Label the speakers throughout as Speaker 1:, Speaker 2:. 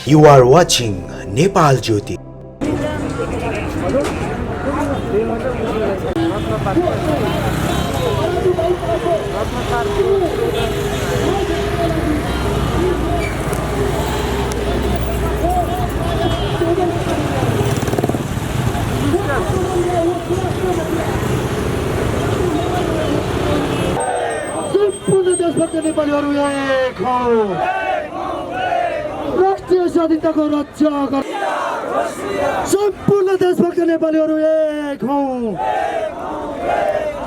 Speaker 1: You are watching Nepal Jyoti.
Speaker 2: सम्पूर्ण देशभक्त नेपालीहरू एक हौ। राष्ट्रिय स्वाधीनताको रक्षा गर। सम्पूर्ण देशभक्त नेपालीहरू एक हौ।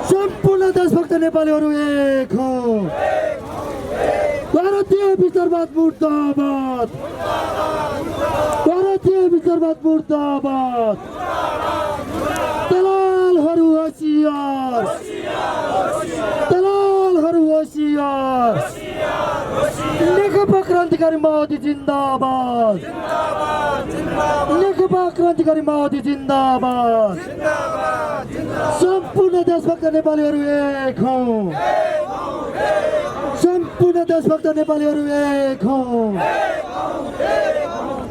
Speaker 2: सम्पूर्ण देशभक्त नेपालीहरू एक हौ। भारतीय विस्तारवाद मुर्दाबाद। भारतीय विस्तारवाद मुर्दाबाद। दलालहरू होशियार। दलालहरू होशियार। नेकपा क्रान्तिकारी माओवादी जिन्दाबाद। नेकपा क्रान्तिकारी माओवादी जिन्दाबाद। सम्पूर्ण देशभक्त नेपालीहरू एक हौ। सम्पूर्ण देशभक्त नेपालीहरू एक हौ।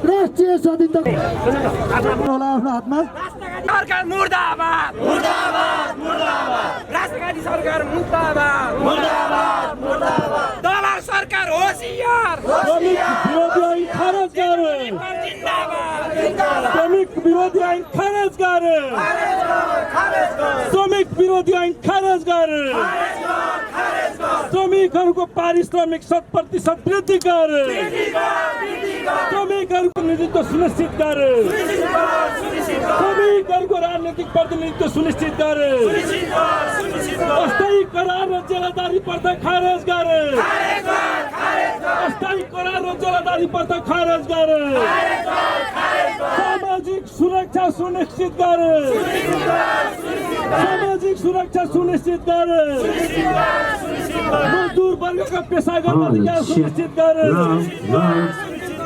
Speaker 2: राष्ट्रिय स्वाधीनता होला आफ्नो हातमा।
Speaker 3: सरकार मुर्दाबाद मुर्दाबाद मुर्दाबाद। राष्ट्रवादी सरकार मुर्दाबाद मुर्दाबाद मुर्दाबाद। दलाल सरकार होशियार।
Speaker 2: विरोधी ऐन खारेज गरे।
Speaker 3: जिन्दाबाद जिन्दाबाद।
Speaker 2: श्रमिक विरोधी ऐन खारेज गरे। श्रमिक विरोधी ऐन खारेज गरे। श्रमिकहरूको पारिश्रमिक 100% वृद्धि गरे। श्रमिकहरूको नेतृत्व सुनिश्चित गरे। श्रमिकहरूको राजनीतिक प्रतिनिधित्व सुनिश्चित गरे। अस्थायी करार र जेलादारी प्रथा खारेज गरे। अस्थायी करार र जेलादारी प्रथा खारेज गरे। सामाजिक सुरक्षा सुनिश्चित गरे। सामाजिक सुरक्षा सुनिश्चित गरे। मजदूर वर्गका पेशागत अधिकार सुनिश्चित गरे।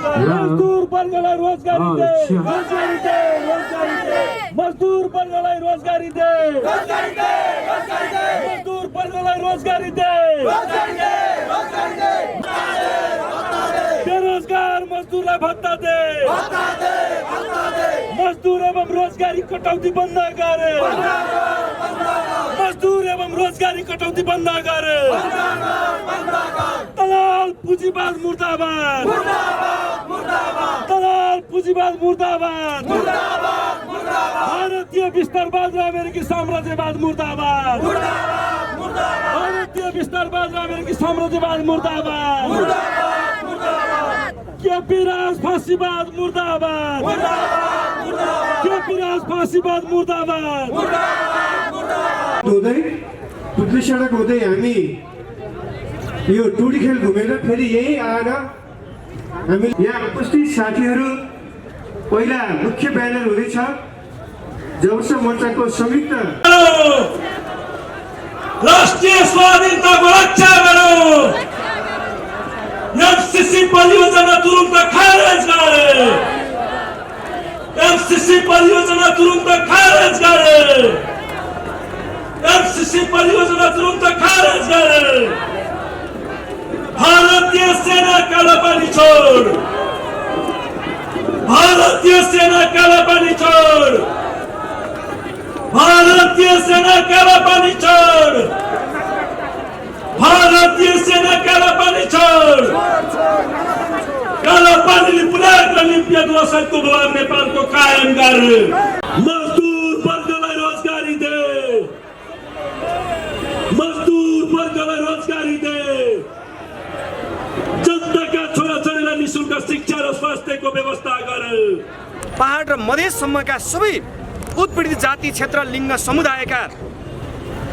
Speaker 2: मजदूर वर्गलाई रोजगारी दे। रोजगारी दे। रोजगारी दे। मजदूर वर्गलाई रोजगारी दे। रोजगारी दे। रोजगारी दे। मजदूर वर्गलाई रोजगारी दे। रोजगारी दे। रोजगारी दे। बेरोजगार मजदूरलाई भत्ता दे। भत्ता दे। भत्ता दे। मजदूर एवं रोजगारी कटौती बन्द गरे। मजदूर एवं रोजगारी कटौती बन्द गरे। दलाल पुँजीवाद मुर्दाबाद। दलाल पुँजीवाद मुर्दाबाद। भारतीय विस्तारवाद र अमेरिकी साम्राज्यवाद मुर्दाबाद। भारतीय विस्तारवाद र अमेरिकी साम्राज्यवाद मुर्दाबाद। केपी राज फाँसीवाद मुर्दाबाद। केपी राज फाँसीवाद मुर्दाबाद।
Speaker 4: हुँदै पुत्ली सडक हुँदै हामी यो टुडी खेल घुमेर फेरि यही आएर हामी यहाँ उपस्थित साथीहरू पहिला मुख्य ब्यानर हुँदैछ जबसम्म मोर्चाको संयुक्त
Speaker 2: राष्ट्रिय स्वाधीनताको रक्षा गरौँ। एमसीसी परियोजना तुरुन्त खारेज गरे। एमसीसी परियोजना तुरुन्त खारेज गरे। एमसीसी परियोजना तुरुन्त खारेज गरे। भारतीय सेना कालापानी छोड। भारतीय सेना कालापानी छोड। भारतीय सेना कालापानी छोड। भारतीय सेना कालापानी छोड। कालापानीले पुनः लिम्पियाको असन्तको भवन नेपालको कायम गरे। मजदूर वर्गलाई रोजगारी दे। मजदूर वर्गलाई रोजगारी दे। जनताका छोराछोरीलाई निःशुल्क शिक्षा र स्वास्थ्यको व्यवस्था गरे।
Speaker 3: पहाड र मधेससम्मका सबै उत्पीडित जाति क्षेत्र लिङ्ग समुदायका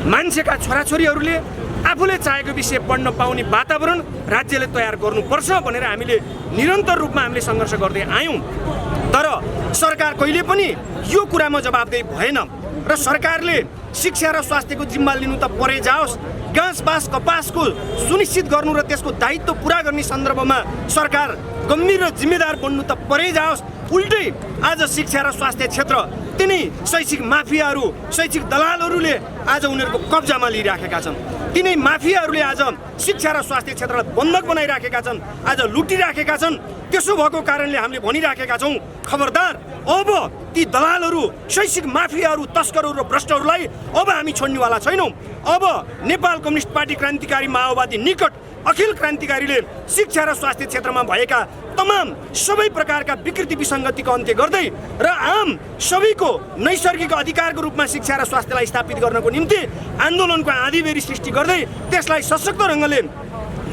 Speaker 3: मान्छेका छोराछोरीहरूले आफूले चाहेको विषय पढ्न पाउने वातावरण राज्यले तयार गर्नुपर्छ भनेर हामीले निरन्तर रूपमा हामीले सङ्घर्ष गर्दै आयौँ। तर सरकार कहिले पनि यो कुरामा जवाबदेही भएन र सरकारले शिक्षा र स्वास्थ्यको जिम्मा लिनु त परे जाओस्, घाँस बाँस कपासको सुनिश्चित गर्नु र त्यसको दायित्व पुरा गर्ने सन्दर्भमा सरकार गम्भीर र जिम्मेदार बन्नु त परे जाओस्, उल्टै आज शिक्षा र स्वास्थ्य क्षेत्र तिनै शैक्षिक माफियाहरू, शैक्षिक दलालहरूले आज उनीहरूको कब्जामा लिइराखेका छन्। तिनै माफियाहरूले आज शिक्षा र स्वास्थ्य क्षेत्रलाई बन्धक बनाइराखेका छन्, आज लुटिराखेका छन्। त्यसो भएको कारणले हामीले भनिराखेका छौँ, खबरदार अब ती दलालहरू, शैक्षिक माफियाहरू, तस्करहरू र भ्रष्टहरूलाई अब हामी छोड्नेवाला छैनौँ। अब नेपाल कम्युनिस्ट पार्टी क्रान्तिकारी माओवादी निकट अखिल क्रान्तिकारीले शिक्षा र स्वास्थ्य क्षेत्रमा भएका तमाम सबै प्रकारका विकृति विसङ्गतिको अन्त्य गर्दै र आम सबैको नैसर्गिक अधिकारको रूपमा शिक्षा र स्वास्थ्यलाई स्थापित गर्नको निम्ति आन्दोलनको आँधीबेरी सृष्टि गर्दै त्यसलाई सशक्त ढङ्गले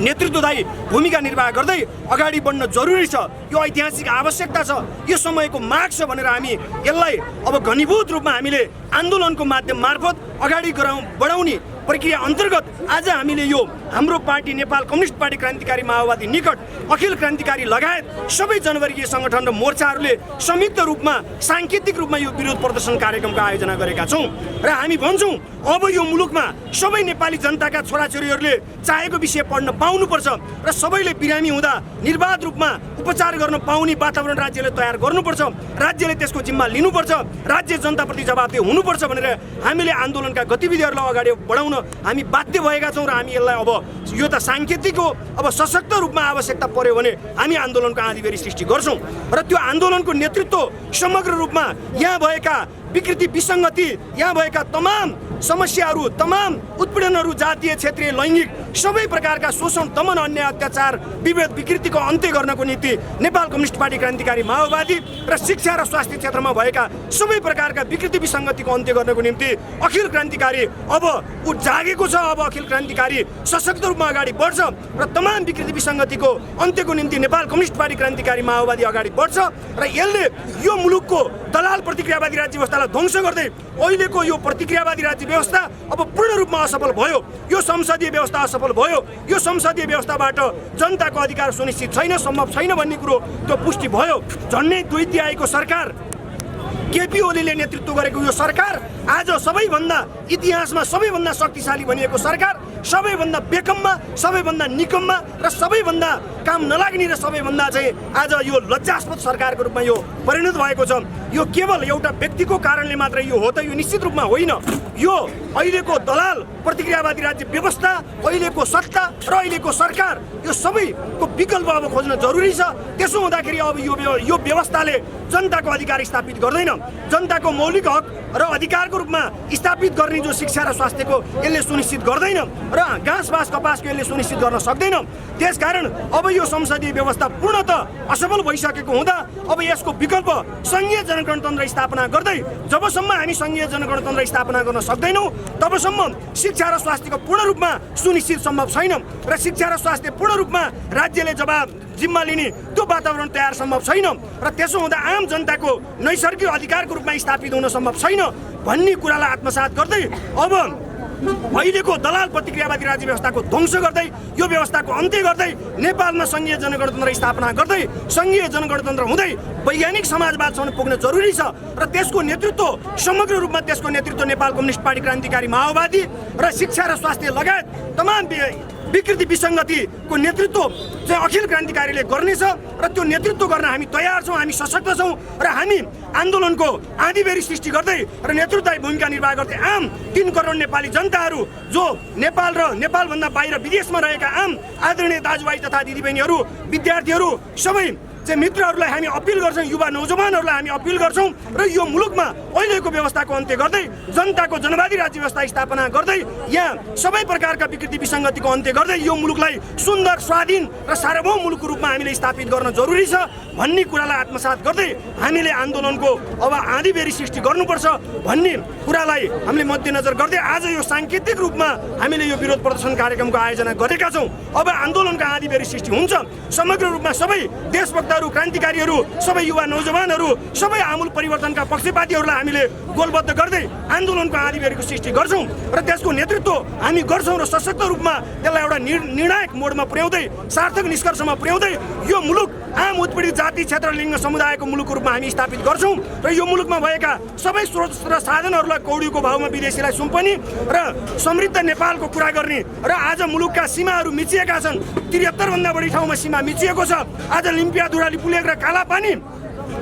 Speaker 3: नेतृत्वदायी भूमिका निर्वाह गर्दै अगाडि बढ्न जरुरी छ। यो ऐतिहासिक आवश्यकता छ, यो समयको माग छ भनेर हामी यसलाई अब घनीभूत रूपमा हामीले आन्दोलनको माध्यम मार्फत अगाडि बढाउने प्रक्रिया अन्तर्गत आज हामीले यो हाम्रो पार्टी नेपाल कम्युनिस्ट पार्टी क्रान्तिकारी माओवादी निकट अखिल क्रान्तिकारी लगायत सबै जनवर्गीय सङ्गठन र मोर्चाहरूले संयुक्त रूपमा साङ्केतिक रूपमा यो विरोध प्रदर्शन कार्यक्रमको आयोजना गरेका छौँ र हामी भन्छौँ अब यो मुलुकमा सबै नेपाली जनताका छोराछोरीहरूले चाहेको विषय पढ्न पाउनुपर्छ र सबैले बिरामी हुँदा निर्बाध रूपमा उपचार गर्न पाउने वातावरण राज्यले तयार गर्नुपर्छ। राज्यले त्यसको जिम्मा लिनुपर्छ, राज्य जनताप्रति जवाबदेह हुनुपर्छ भनेर हामीले आन्दोलनका गतिविधिहरूलाई अगाडि बढाउन हामी बाध्य भएका छौँ र हामी यसलाई अब यो त साङ्केतिक हो, अब सशक्त रूपमा आवश्यकता पर्यो भने हामी आन्दोलनको आँधीबेरी सृष्टि गर्छौँ र त्यो आन्दोलनको नेतृत्व समग्र रूपमा यहाँ भएका विकृति विसङ्गति, यहाँ भएका तमाम समस्याहरू, तमाम उत्पीडनहरू, जातीय क्षेत्रीय लैङ्गिक सबै प्रकारका शोषण दमन अन्याय अत्याचार विभेद विकृतिको अन्त्य गर्नको निम्ति नेपाल कम्युनिस्ट पार्टी क्रान्तिकारी माओवादी र शिक्षा र स्वास्थ्य क्षेत्रमा भएका सबै प्रकारका विकृति विसङ्गतिको अन्त्य गर्नको निम्ति अखिल क्रान्तिकारी अब ऊ जागेको छ। अब अखिल क्रान्तिकारी सशक्त रूपमा अगाडि बढ्छ र तमाम विकृति विसङ्गतिको अन्त्यको निम्ति नेपाल कम्युनिस्ट पार्टी क्रान्तिकारी माओवादी अगाडि बढ्छ र यसले यो मुलुकको दलाल प्रतिक्रियावादी राज्य व्यवस्थालाई ध्वंस गर्दै अहिलेको यो प्रतिक्रियावादी राज्य व्यवस्था अब पूर्ण रूपमा असफल भयो। यो संसदीय व्यवस्था असफल भयो। यो संसदीय व्यवस्थाबाट जनताको अधिकार सुनिश्चित छैन, सम्भव छैन भन्ने कुरो त्यो पुष्टि भयो। झन्डै दुईटी आएको सरकार, केपी ओलीले नेतृत्व गरेको यो सरकार आज सबैभन्दा इतिहासमा सबैभन्दा शक्तिशाली भनिएको सरकार सबैभन्दा बेकममा, सबैभन्दा निकममा र सबैभन्दा काम नलाग्ने र सबैभन्दा चाहिँ आज यो लज्जास्पद सरकारको रूपमा यो परिणत भएको छ। यो केवल एउटा व्यक्तिको कारणले मात्र यो हो त? यो निश्चित रूपमा होइन। यो अहिलेको दलाल प्रतिक्रियावादी राज्य व्यवस्था, अहिलेको सत्ता र अहिलेको सरकार, यो सबैको विकल्प अब खोज्न जरुरी छ। त्यसो हुँदाखेरि अब यो व्यवस्थाले जनताको अधिकार स्थापित गर्दैन, जनताको मौलिक हक र अधिकारको रूपमा स्थापित गर्ने जो शिक्षा र स्वास्थ्यको यसले सुनिश्चित गर्दैन र घाँसबास कपासको यसले सुनिश्चित गर्न सक्दैन। त्यसकारण अब यो संसदीय व्यवस्था पूर्णतः असफल भइसकेको हुँदा अब यसको विकल्प सङ्घीय जनगणतन्त्र स्थापना गर्दै, जबसम्म हामी सङ्घीय जनगणतन्त्र स्थापना गर्न सक्दैनौँ तबसम्म शिक्षा र स्वास्थ्यको पूर्ण रूपमा सुनिश्चित सम्भव छैन र शिक्षा र स्वास्थ्य पूर्ण रूपमा राज्यले जिम्मा लिने त्यो वातावरण तयार सम्भव छैन र त्यसो हुँदा आम जनताको नैसर्गिक अधिकारको रूपमा स्थापित हुन सम्भव छैन भन्ने कुरालाई आत्मसात गर्दै अब अहिलेको दलाल प्रतिक्रियावादी राज्य व्यवस्थाको ध्वंस गर्दै, यो व्यवस्थाको अन्त्य गर्दै नेपालमा सङ्घीय जनगणतन्त्र स्थापना गर्दै, सङ्घीय जनगणतन्त्र हुँदै वैज्ञानिक समाजवादसम्म पुग्न जरुरी छ र त्यसको नेतृत्व समग्र रूपमा त्यसको नेतृत्व नेपाल कम्युनिस्ट पार्टी क्रान्तिकारी माओवादी र शिक्षा र स्वास्थ्य लगायत तमाम विकृति विसङ्गतिको नेतृत्व चाहिँ अखिल क्रान्तिकारीले गर्नेछ र त्यो नेतृत्व गर्न हामी तयार छौँ, हामी सशक्त छौँ र हामी आन्दोलनको आँधीबेरी सृष्टि गर्दै र नेतृत्वदायी भूमिका निर्वाह गर्दै आम 3 करोड नेपाली जनताहरू जो नेपाल र नेपालभन्दा बाहिर विदेशमा रहेका आम आदरणीय दाजुभाइ तथा दिदीबहिनीहरू, विद्यार्थीहरू सबै चाहिँ मित्रहरूलाई हामी अपिल गर्छौँ, युवा नौजवानहरूलाई हामी अपिल गर्छौँ र यो मुलुकमा अहिलेको व्यवस्थाको अन्त्य गर्दै जनताको जनवादी राज्य व्यवस्था स्थापना गर्दै यहाँ सबै प्रकारका विकृति विसङ्गतिको अन्त्य गर्दै यो मुलुकलाई सुन्दर, स्वाधीन र सार्वभौम मुलुकको रूपमा हामीले स्थापित गर्न जरुरी छ भन्ने कुरालाई आत्मसात गर्दै हामीले आन्दोलनको अब आँधीबेरी सृष्टि गर्नुपर्छ भन्ने कुरालाई हामीले मध्यनजर गर्दै आज यो साङ्केतिक रूपमा हामीले यो विरोध प्रदर्शन कार्यक्रमको आयोजना गरेका छौँ। अब आन्दोलनको आँधीबेरी सृष्टि हुन्छ, समग्र रूपमा सबै देशभक्तहरू, क्रान्तिकारीहरू, सबै युवा नौजवानहरू, सबै आमूल परिवर्तनका पक्षपातीहरूलाई हामीले गोलबद्ध गर्दै आन्दोलनको आँधीबेरीको सृष्टि गर्छौँ र त्यसको नेतृत्व हामी गर्छौँ र सशक्त रूपमा त्यसलाई एउटा निर्णायक मोडमा पुर्याउँदै, सार्थक निष्कर्षमा पुर्याउँदै यो मुलुक आम उत्पीडित जाति क्षेत्र लिङ्ग समुदायको मुलुकको रूपमा हामी स्थापित गर्छौँ र यो मुलुकमा भएका सबै स्रोत र साधनहरूलाई कौडीको भावमा विदेशीलाई सुम्पने र समृद्ध नेपालको कुरा गर्ने र आज मुलुकका सीमाहरू मिचिएका छन्। 73 भन्दा बढी ठाउँमा सीमा मिचिएको छ। आज लिम्पिया, दुराली, पुलेक र कालापानी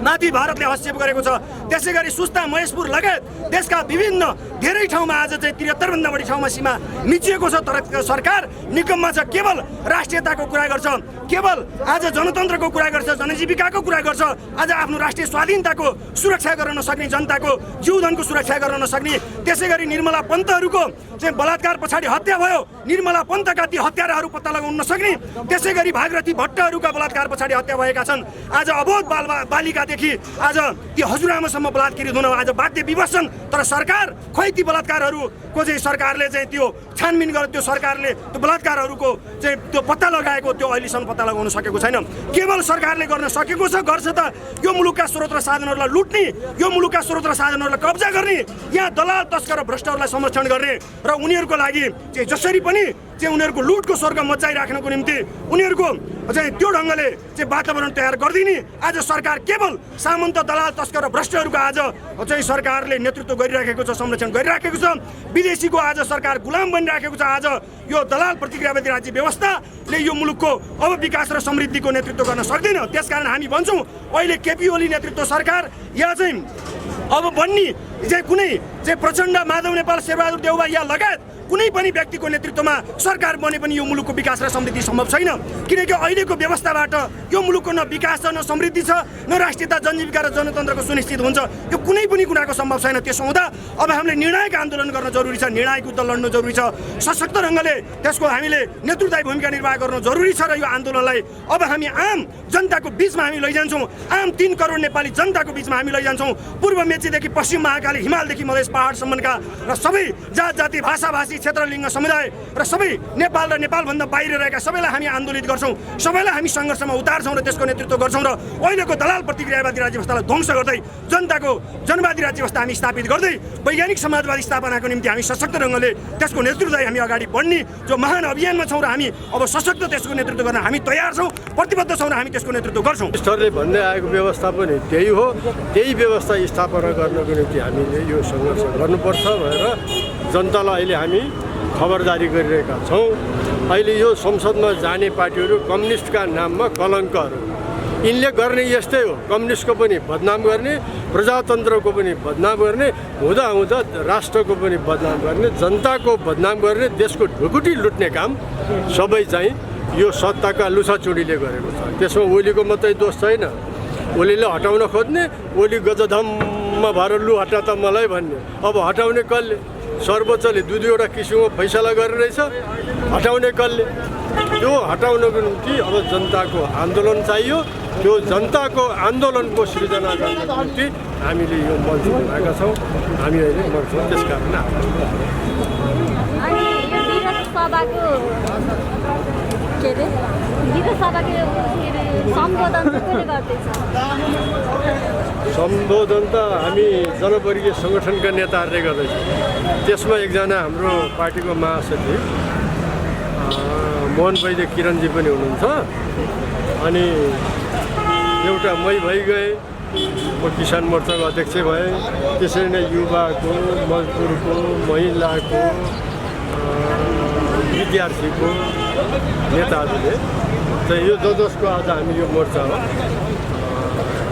Speaker 3: माथि भारतले हस्तक्षेप गरेको छ। त्यसै गरी सुस्ता महेशपुर लगायत देशका विभिन्न धेरै ठाउँमा आज चाहिँ 73 भन्दा बढी ठाउँमा सीमा मिचिएको छ। तर सरकार निकममा छ, केवल राष्ट्रियताको कुरा गर्छ, केवल आज जनतन्त्रको कुरा गर्छ, जनजीविकाको कुरा गर्छ, आज आफ्नो राष्ट्रिय स्वाधीनताको सुरक्षा गर्न नसक्ने, जनताको जीवधनको सुरक्षा गर्न नसक्ने। त्यसै गरी निर्मला पन्तहरूको चाहिँ बलात्कार पछाडि हत्या भयो, निर्मला पन्तका ती हत्याराहरू पत्ता लगाउन नसक्ने। त्यसै गरी भागरथी भट्टहरूका बलात्कार पछाडि हत्या भएका छन्। आज अबोध बालिकादेखि आज ती हजुरआमासम्म बलात्कृत हुन आज बाध्य विवश छन्। तर सरकार खोइ ती बलात्कारहरूको चाहिँ सरकारले चाहिँ त्यो छानबिन गरेर त्यो सरकारले त्यो बलात्कारहरूको चाहिँ त्यो पत्ता लगाएको त्यो अहिलेसम्म पत्ता लगाउन सकेको छैन। केवल सरकारले गर्न सकेको छ, गर्छ त यो मुलुकका स्रोत र साधनहरूलाई लुट्ने, यो मुलुकका स्रोत र साधनहरूलाई कब्जा गर्ने, यहाँ दलाल तस्कर र भ्रष्टहरूलाई संरक्षण गर्ने र उनीहरूको लागि चाहिँ जसरी पनि चाहिँ उनीहरूको लुटको स्वर्ग मचाइराख्नको निम्ति उनीहरूको चाहिँ त्यो ढङ्गले चाहिँ वातावरण तयार गरिदिने आज सरकार केवल सामन्त दलाल तस्कर र भ्रष्टहरूको आज चाहिँ सरकारले नेतृत्व गरिराखेको छ, संरक्षण गरिराखेको छ। विदेशीको आज सरकार गुलाम बनिराखेको छ। आज यो दलाल प्रतिक्रियावादी राज्य व्यवस्थाले यो मुलुकको अब विकास र समृद्धिको नेतृत्व गर्न सक्दैन। त्यसकारण हामी भन्छौँ अहिले केपी ओली नेतृत्व सरकार या चाहिँ अब बन्ने चाहिँ कुनै चाहिँ प्रचण्ड, माधव नेपाल, शेरबहादुर देउवा या लगायत कुनै पनि व्यक्तिको नेतृत्वमा सरकार बने पनि यो मुलुकको विकास र समृद्धि सम्भव छैन। किनकि अहिलेको व्यवस्थाबाट यो मुलुकको न विकास छ, न समृद्धि छ, न राष्ट्रियता, जनजीविका र जनतन्त्रको सुनिश्चित हुन्छ। यो कुनै पनि कुराको सम्भव छैन। त्यसो हुँदा अब हामीले निर्णायक आन्दोलन गर्न जरुरी छ, निर्णायक युद्ध लड्नु जरुरी छ। सशक्त ढङ्गले त्यसको हामीले नेतृत्वदायी भूमिका निर्वाह गर्न जरुरी छ र यो आन्दोलनलाई अब हामी आम जनताको बिचमा हामी लैजान्छौँ। आम 3 करोड नेपाली जनताको बिचमा हामी लैजान्छौँ। पूर्व मेचीदेखि पश्चिम महाकाली, हिमालदेखि मधेस पहाडसम्मका र सबै जात जाति, भाषा भाषी, क्षेत्र, लिङ्ग, समुदाय र सबै नेपाल र नेपालभन्दा बाहिर रहेका सबैलाई हामी आन्दोलित गर्छौँ, सबैलाई हामी सङ्घर्षमा उतार्छौँ र त्यसको नेतृत्व गर्छौँ। र अहिलेको दलाल प्रतिक्रियावादी राज्य व्यवस्थालाई ध्वंस गर्दै जनताको जनवादी राज्य व्यवस्था हामी स्थापित गर्दै वैज्ञानिक समाजवादी स्थापनाको निम्ति हामी सशक्त ढङ्गले त्यसको नेतृत्वलाई हामी अगाडि बढ्ने जो महान अभियानमा छौँ र हामी अब सशक्त त्यसको नेतृत्व गर्न हामी तयार छौँ, प्रतिबद्ध छौँ र हामी त्यसको नेतृत्व गर्छौँ।
Speaker 5: स्तरले भन्दै आएको व्यवस्था पनि त्यही हो। त्यही व्यवस्था स्थापना गर्नको निम्ति हामीले यो सङ्घर्ष गर्नुपर्छ भनेर जनतालाई अहिले हामी खबरदारी गरिरहेका छौँ। अहिले यो संसदमा जाने पार्टीहरू कम्युनिस्टका नाममा कलङ्कहरू, यिनले गर्ने यस्तै हो। कम्युनिस्टको पनि बदनाम गर्ने, प्रजातन्त्रको पनि बदनाम गर्ने, हुँदा हुँदा राष्ट्रको पनि बदनाम गर्ने, जनताको बदनाम गर्ने, देशको ढुकुटी लुट्ने काम सबै चाहिँ यो सत्ताका लुछाचुडीले गरेको छ। त्यसमा ओलीको मात्रै दोष छैन। ओलीले हटाउन खोज्ने, ओली गजधममा भएर लु हटा त मलाई भन्ने, अब हटाउने कसले? सर्वोच्चले 2-2वटा किसिमको फैसला गरेर रहेछ। हटाउने कसले? त्यो हटाउनको निम्ति अब जनताको आन्दोलन चाहियो। त्यो जनताको आन्दोलनको सृजना गर्नको निम्ति हामीले यो मञ्च बनाएका छौँ। हामी अहिले मञ्चमा त्यस कारण सम्बोधन त हामी जनवर्गीय सङ्गठनका नेताहरूले गर्दैछौँ। त्यसमा एकजना हाम्रो पार्टीको महासचिव मोहन वैद्य किरणजी पनि हुनुहुन्छ। अनि एउटा मै भइगएँ, म किसान मोर्चाको अध्यक्ष भएँ। त्यसरी नै युवाको, मजदुरको, महिलाको, विद्यार्थीको नेताहरूले चाहिँ यो जसको आज हामी यो मोर्चा हो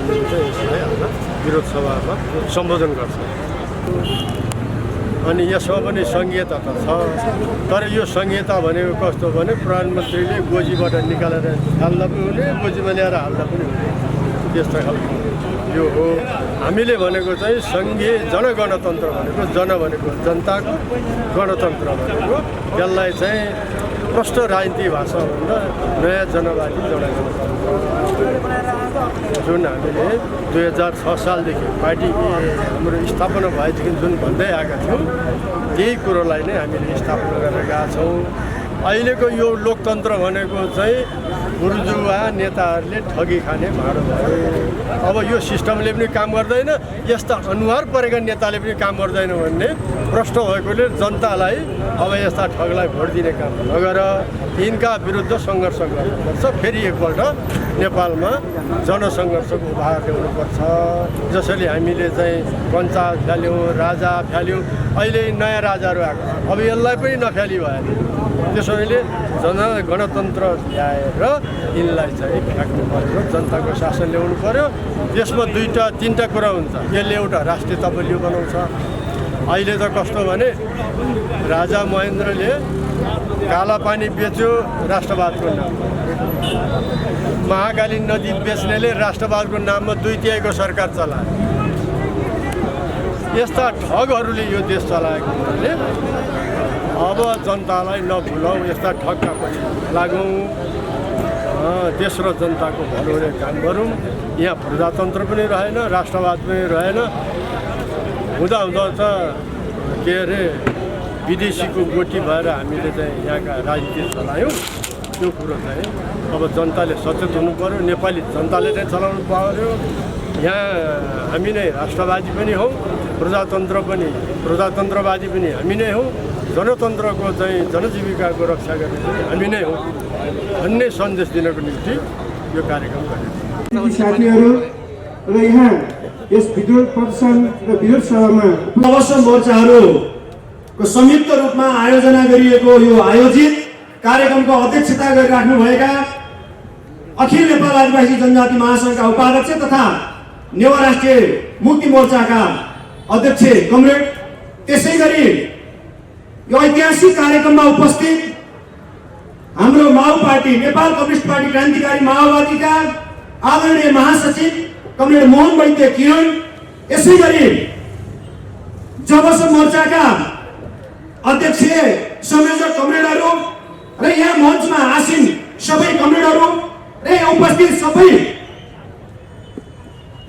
Speaker 5: हामीले चाहिँ यसलाई आज विरोध सभामा सम्बोधन गर्छौँ। अनि यसमा पनि सङ्घीयता त छ, तर यो सङ्घीयता भनेको कस्तो भने प्रधानमन्त्रीले गोजीबाट निकालेर हाल्दा पनि हुने, गोजीमा ल्याएर हाल्दा पनि हुने, त्यस्तो खालको यो हो। हामीले भनेको चाहिँ सङ्घीय जनगणतन्त्र भनेको, जन भनेको जनताको, गणतन्त्र भनेको त्यसलाई चाहिँ प्रष्ट राजनीति भाषाभन्दा नयाँ जनवादी जनगणतन्त्र जुन हामीले 2006 सालदेखि पार्टी हाम्रो स्थापना भएदेखि जुन भन्दै आएका थियौँ, त्यही कुरोलाई नै हामीले स्थापना गरेका छौँ। अहिलेको यो लोकतन्त्र भनेको चाहिँ बुर्जुवा नेताहरूले ठगी खाने भाँडो भए। अब यो सिस्टमले पनि काम गर्दैन, यस्ता अनुहार परेका नेताले पनि काम गर्दैन भन्ने प्रश्न भएकोले जनतालाई अब यस्ता ठगलाई भोट दिने काम नगर, यिनका विरुद्ध सङ्घर्ष गर्नुपर्छ। फेरि एकपल्ट नेपालमा जनसङ्घर्षको उपहार ल्याउनुपर्छ। जसरी हामीले चाहिँ पञ्चायत फ्याल्यौँ, राजा फ्याल्यौँ, अहिले नयाँ राजाहरू आएको छ, अब यसलाई पनि नफ्याली भयो। त्यसैले गणतन्त्र ल्याएर यिनलाई चाहिँ फ्याँक्नु पर्यो, जनताको शासन ल्याउनु पर्यो। त्यसमा 2-3टा कुरा हुन्छ। यसले एउटा राष्ट्रियता बलियो बनाउँछ। अहिले त कस्तो भने राजा महेन्द्रले काला पानी बेच्यो राष्ट्रवादको नाममा, महाकाली नदी बेच्नेले राष्ट्रवादको नाममा 2/3 सरकार चलायो। यस्ता ठगहरूले यो देश चलाएको हुनाले अब जनतालाई नभुलौँ, यस्ता ठगका पछि लागौँ, देश र जनताको भलो हुने काम गरौँ। यहाँ प्रजातन्त्र पनि रहेन, राष्ट्रवाद पनि रहेन। हुँदा हुँदा त के अरे विदेशीको गोटी भएर हामीले चाहिँ यहाँका राजनीति चलायौँ। त्यो कुरो चाहिँ अब जनताले सचेत हुनु पर्यो, नेपाली जनताले चाहिँ चलाउनु पर्यो। यहाँ हामी नै राष्ट्रवादी पनि हौँ, प्रजातन्त्रवादी पनि हामी नै हौँ, जनतन्त्रको चाहिँ जनजीविकाको रक्षा गर्ने पनि हामी नै हौँ भन्ने सन्देश दिनको निम्ति यो कार्यक्रम गरेको।
Speaker 4: साथीहरू र यहाँ यस विद्रोह प्रदर्शन र विरोध सभामा
Speaker 6: अवश्य मोर्चाहरूको संयुक्त रूपमा आयोजना गरिएको यो आयोजित कार्यक्रमको अध्यक्षता गरिराख्नुभएका अखिल नेपाल आदिवासी जनजाति महासङ्घका उपाध्यक्ष तथा नेवा राष्ट्रिय मुक्ति मोर्चाका अध्यक्ष कमरेड, त्यसै गरी यो ऐतिहासिक कार्यक्रममा उपस्थित हाम्रो माओ पार्टी नेपाल कम्युनिस्ट पार्टी क्रान्तिकारी माओवादीका आदरणीय महासचिव कमरेड मोहन वैद्य किरण, यसै गरी जबस मोर्चाका अध्यक्ष संयोजक कमरेडहरू र यहाँ मञ्चमा आसीन सबै कमरेडहरू र यहाँ उपस्थित सबै